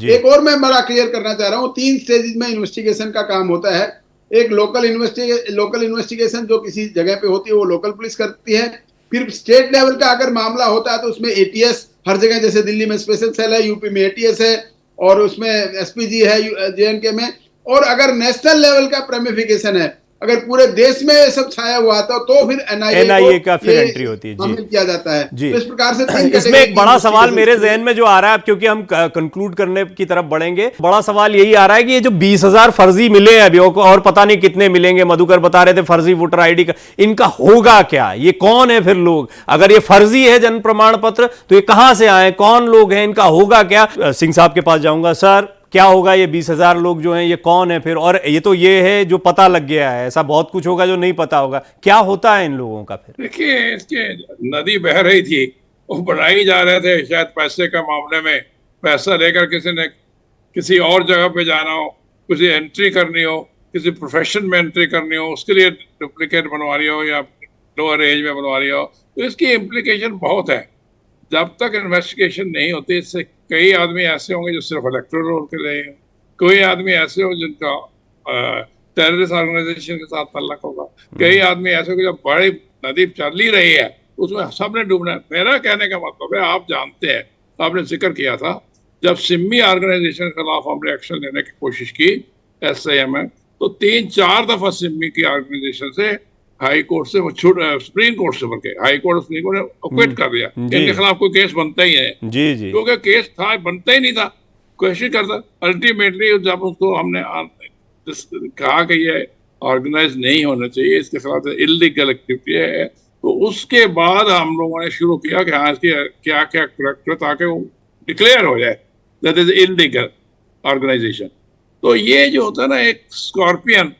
एक और मैं बड़ा क्लियर करना चाह रहा हूँ, 3 स्टेजेस में इन्वेस्टिगेशन का काम होता है। एक लोकल इन्वेस्टिगेशन जो किसी जगह पे होती है वो लोकल पुलिस करती है। फिर स्टेट लेवल का अगर मामला होता है तो उसमें ATS हर जगह, जैसे दिल्ली में स्पेशल सेल है, यूपी में ATS है, और उसमें SPG है JNK में। और अगर नेशनल लेवल का प्रेमिफिकेशन है, अगर पूरे देश में ये सब छाया हुआ था तो फिर NIA का फिर एंट्री होती है शामिल किया जाता है जी। तो इस प्रकार से इसमें एक बड़ा सवाल मेरे जहन में जो आ रहा है, क्योंकि हम कंक्लूड करने की तरफ बढ़ेंगे, बड़ा सवाल यही आ रहा है कि ये जो 20,000 फर्जी मिले हैं अभी, और पता नहीं कितने मिलेंगे, मधुकर बता रहे थे फर्जी वोटर ID का, इनका होगा क्या? ये कौन है फिर लोग? अगर ये फर्जी है जन्म प्रमाण पत्र तो ये कहां से आए, कौन लोग हैं, इनका होगा क्या? सिंह साहब के पास जाऊंगा। सर, क्या होगा ये 20,000 लोग जो हैं, ये कौन है फिर? और ये तो ये है जो पता लग गया है, ऐसा बहुत कुछ होगा जो नहीं पता होगा। क्या होता है इन लोगों का फिर? देखिए, इसके नदी बह रही थी, वो बढ़ाई जा रहे थे, शायद पैसे का मामले में पैसा लेकर किसी ने किसी और जगह पे जाना हो, किसी एंट्री करनी हो, किसी प्रोफेशन में एंट्री करनी हो, उसके लिए डुप्लीकेट बनवा रही हो या लोअर एज में बनवा रही हो, तो इसकी इम्प्लीकेशन बहुत है। जब तक इन्वेस्टिगेशन नहीं होती, इससे कई आदमी ऐसे होंगे जो सिर्फ इलेक्टोरल रोल के लिए, कोई आदमी ऐसे हो जिनका टेररिस्ट ऑर्गेनाइजेशन के साथ तल्लक होगा, कई आदमी ऐसे होंगे जब बड़ी नदी चल ही रही है उसमें सबने डूबना है। मेरा कहने का मतलब है, आप जानते हैं, आपने जिक्र किया था, जब सिम्मी ऑर्गेनाइजेशन के खिलाफ हमने एक्शन लेने की कोशिश की SIM में, तो 3-4 दफा सिम्मी की ऑर्गेनाइजेशन से हाई कोर्ट से सुप्रीम कोर्ट से बल्कि हाई कोर्ट सुप्रीम कोर्ट ने एक्विट कर दिया, इनके खिलाफ कोई केस बनता ही है जी, क्योंकि केस था बनता ही नहीं था, कोशिश करता। अल्टीमेटली जब उसको हमने कहा कि ये ऑर्गेनाइज नहीं होना चाहिए, इसके खिलाफ इलीगल एक्टिविटी है, तो उसके बाद हम लोगों ने शुरू किया कि हाँ, इसकी क्या क्या करेक्टर ताकि वो डिक्लेयर हो जाए दैट इज इलीगल ऑर्गेनाइजेशन। तो ये जो होता है ना, एक स्कॉर्पियन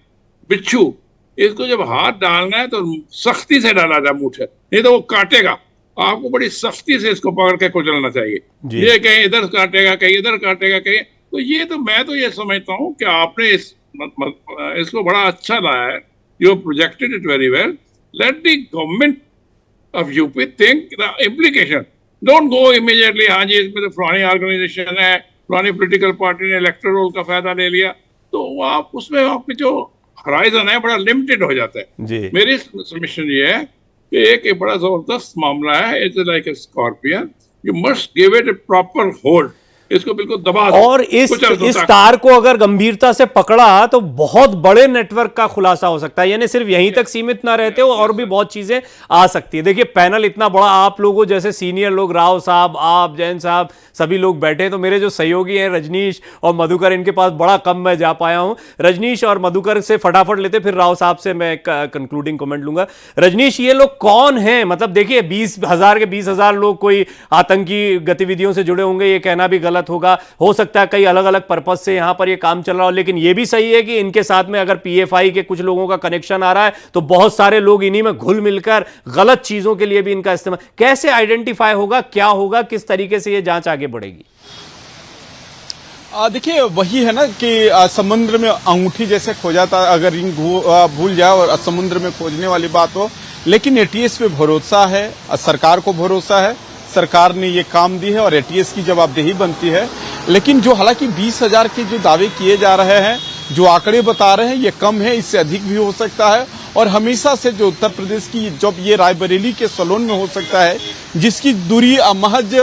बिच्छू, इसको जब हाथ डालना है तो सख्ती से डाला जाए मुंह से, नहीं तो वो काटेगा। आपको बड़ी सख्ती से इसको पकड़ के कुचलना चाहिए। ये कहीं इधर काटेगा, कहीं इधर काटेगा, कहीं तो ये तो मैं तो ये समझता हूँ कि आपने इसको बड़ा अच्छा लाया है। You projected it very well. Let the government of UP think the implication. Don't go immediately, हाँ जी इसमें तो फलानी ऑर्गेनाइजेशन है, फलानी पोलिटिकल पार्टी ने इलेक्टोरल रोल का फायदा ले लिया, तो आप उसमें आपके जो हराइजन है बड़ा लिमिटेड हो जाता है। मेरी सबमिशन ये है कि एक बड़ा जबरदस्त मामला है, it's like a scorpion, you must give it A proper hold, इसको बिल्कुल दबा दो। और इस तार को अगर गंभीरता से पकड़ा तो बहुत बड़े नेटवर्क का खुलासा हो सकता है, यानी सिर्फ यहीं तक सीमित ना रहते हो, और भी बहुत चीजें आ सकती है। देखिए, पैनल इतना बड़ा, आप लोगों जैसे सीनियर लोग, राव साहब, आप, जैन साहब, सभी लोग बैठे, तो मेरे जो सहयोगी हैं रजनीश और मधुकर, इनके पास बड़ा कम मैं जा पाया हूं। रजनीश और मधुकर से फटाफट लेते, फिर राव साहब से मैं कंक्लूडिंग कमेंट लूंगा। रजनीश, ये लोग कौन हैं? मतलब देखिए, 20,000 के 20,000 लोग कोई आतंकी गतिविधियों से जुड़े होंगे, ये कहना भी गलत होगा। हो सकता है कई अलग अलग पर्पस से यहां पर ये काम चल रहा हो, लेकिन ये भी सही है कि इनके साथ में अगर PFI के कुछ लोगों का कनेक्शन आ रहा है तो बहुत सारे लोग इन्हीं में घुल मिलकर गलत चीजों के लिए भी इनका इस्तेमाल। कैसे आइडेंटिफाई होगा, क्या होगा, किस तरीके से ये जांच आगे बढ़ेगी? देखिए वही है ना कि समुद्र में अंगूठी जैसे खो जाता, अगर रिंग भूल जाए और समुद्र में खोजने वाली बात हो, लेकिन एटीएस पे भरोसा है, सरकार को भरोसा है, सरकार ने ये काम दी है और एटीएस की जवाबदेही बनती है। लेकिन जो हालांकि 20,000 के जो दावे किए जा रहे हैं, जो आंकड़े बता रहे हैं, ये कम है, इससे अधिक भी हो सकता है। और हमेशा से जो उत्तर प्रदेश की जब ये रायबरेली के सलोन में हो सकता है, जिसकी दूरी महज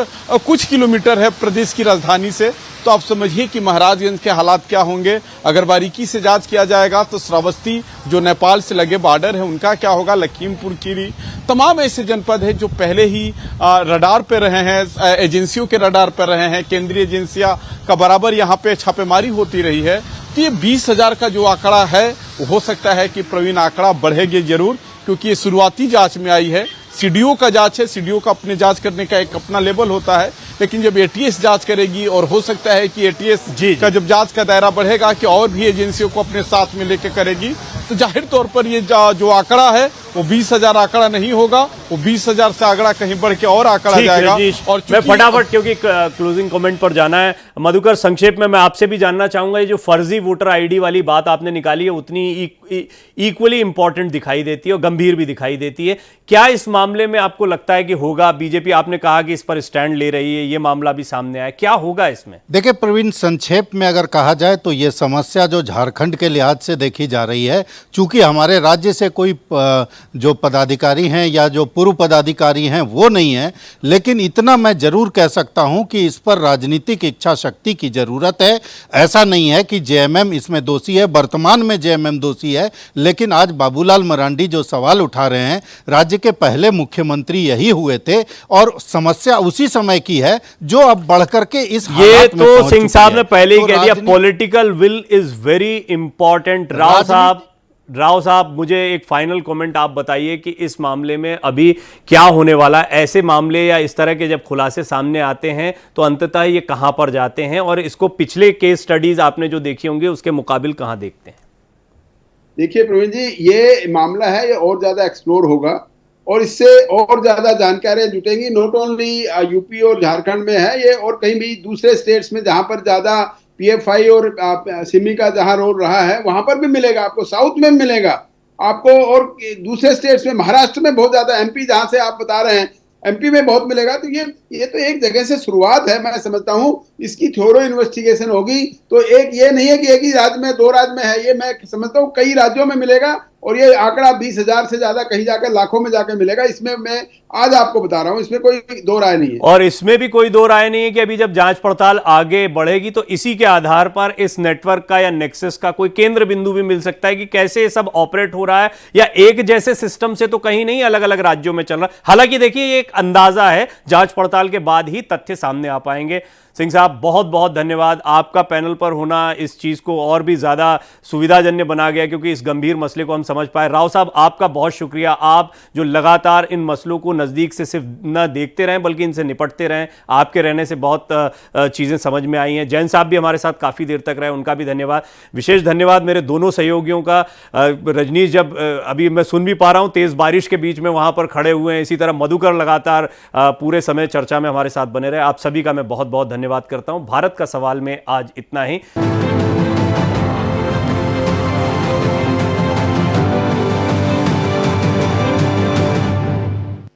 कुछ किलोमीटर है प्रदेश की राजधानी से, तो आप समझिए कि महाराजगंज के हालात क्या होंगे। अगर बारीकी से जांच किया जाएगा तो श्रावस्ती जो नेपाल से लगे बॉर्डर है उनका क्या होगा, लखीमपुर खीरी, तमाम ऐसे जनपद है जो पहले ही रडार पे रहे हैं, एजेंसियों के रडार पर रहे हैं, केंद्रीय एजेंसियां का बराबर यहाँ पे छापेमारी होती रही है। तो ये 20,000 का जो आंकड़ा है हो सकता है कि प्रवीण आंकड़ा बढ़ेगा जरूर, क्योंकि ये शुरुआती जांच में आई है। सीडीओ का जांच है, सीडीओ का अपने जांच करने का एक अपना लेवल होता है, लेकिन जब एटीएस जांच करेगी और हो सकता है कि एटीएस का जब जांच का दायरा बढ़ेगा कि और भी एजेंसियों को अपने साथ में लेकर करेगी, तो जाहिर तौर पर ये जो आंकड़ा है वो 20,000 आंकड़ा नहीं होगा, वो 20,000 से आंकड़ा कहीं बढ़ के और आंकड़ा जाएगा। और मैं फटाफट, क्योंकि क्लोजिंग कमेंट पर जाना है, मधुकर संक्षेप में मैं आपसे भी जानना चाहूंगा, ये जो फर्जी वोटर आईडी वाली बात आपने निकाली है उतनी इक्वली इंपॉर्टेंट दिखाई देती है और गंभीर भी दिखाई देती है। क्या इस मामले में आपको लगता है कि होगा? बीजेपी आपने कहा कि इस पर स्टैंड ले रही है, ये मामला भी सामने आया, क्या होगा इसमें? देखिए प्रवीण, संक्षेप में अगर कहा जाए तो ये समस्या जो झारखंड के लिहाज से देखी जा रही है, चूंकि हमारे राज्य से कोई जो पदाधिकारी हैं या जो पूर्व पदाधिकारी हैं वो नहीं है, लेकिन इतना मैं जरूर कह सकता हूं कि इस पर राजनीतिक इच्छा शक्ति की जरूरत है। ऐसा नहीं है कि जेएमएम इसमें दोषी है, वर्तमान में जेएमएम दोषी है, लेकिन आज बाबूलाल मरांडी जो सवाल उठा रहे हैं, राज्य के पहले मुख्यमंत्री यही हुए थे और समस्या उसी समय की है जो अब बढ़कर के इस ये तो सिंह साहब ने पहले ही कह दिया, political will is very important. Rao साहब मुझे एक फाइनल कमेंट आप बताइए कि इस मामले में अभी क्या होने वाला है? ऐसे मामले या इस तरह के जब खुलासे सामने आते हैं तो अंततः ये कहां पर जाते हैं, और इसको पिछले केस स्टडीज आपने जो देखी होंगी उसके मुकाबिल कहां देखते हैं? देखिए प्रवीण जी, ये मामला है, ये और ज्यादा एक्सप्लोर होगा और इससे और ज्यादा जानकारियां जुटेंगी। नॉट ओनली यूपी और झारखंड में है ये, और कहीं भी दूसरे स्टेट्स में जहां पर ज्यादा पीएफआई और सिमी का जहां रोल रहा है वहां पर भी मिलेगा आपको, साउथ में मिलेगा आपको, और दूसरे स्टेट्स में, महाराष्ट्र में बहुत ज्यादा, एमपी जहां से आप बता रहे हैं एमपी में बहुत मिलेगा। तो ये तो एक जगह से शुरुआत है, मैं समझता हूं इसकी थोरो इन्वेस्टिगेशन होगी। तो एक ये नहीं है कि एक ही राज्य में, दो राज्य में है, ये मैं समझता हूं कई राज्यों में मिलेगा और ये आंकड़ा 20,000 से ज्यादा कहीं जाकर लाखों में जाकर मिलेगा। इसमें मैं आज आपको बता रहा हूं, इसमें कोई दो राय नहीं है। और इसमें भी कोई दो राय नहीं है कि अभी जब जांच पड़ताल आगे बढ़ेगी तो इसी के आधार पर इस नेटवर्क का या नेक्सस का कोई केंद्र बिंदु भी मिल सकता है कि कैसे ये सब ऑपरेट हो रहा है, या एक जैसे सिस्टम से तो कहीं नहीं, अलग अलग राज्यों में चल रहा है। हालांकि देखिए ये एक अंदाजा है, जांच पड़ताल के बाद ही तथ्य सामने आ पाएंगे। सिंह साहब बहुत बहुत धन्यवाद, आपका पैनल पर होना इस चीज को और भी ज्यादा सुविधाजन्य बना गया क्योंकि इस गंभीर मसले को हम समझ पाए। राव साहब आपका बहुत शुक्रिया, आप जो लगातार इन मसलों को नजदीक से सिर्फ न देखते रहें बल्कि इनसे निपटते रहें, आपके रहने से बहुत चीजें समझ में आई हैं। जैन साहब भी हमारे साथ काफी देर तक रहे, उनका भी धन्यवाद। विशेष धन्यवाद मेरे दोनों सहयोगियों का। रजनीश जब अभी मैं सुन भी पा रहा हूं तेज बारिश के बीच में वहां पर खड़े हुए हैं, इसी तरह मधुकर लगातार पूरे समय चर्चा में हमारे साथ बने रहे। आप सभी का मैं बहुत बहुत धन्यवाद करता हूं। भारत का सवाल में आज इतना ही।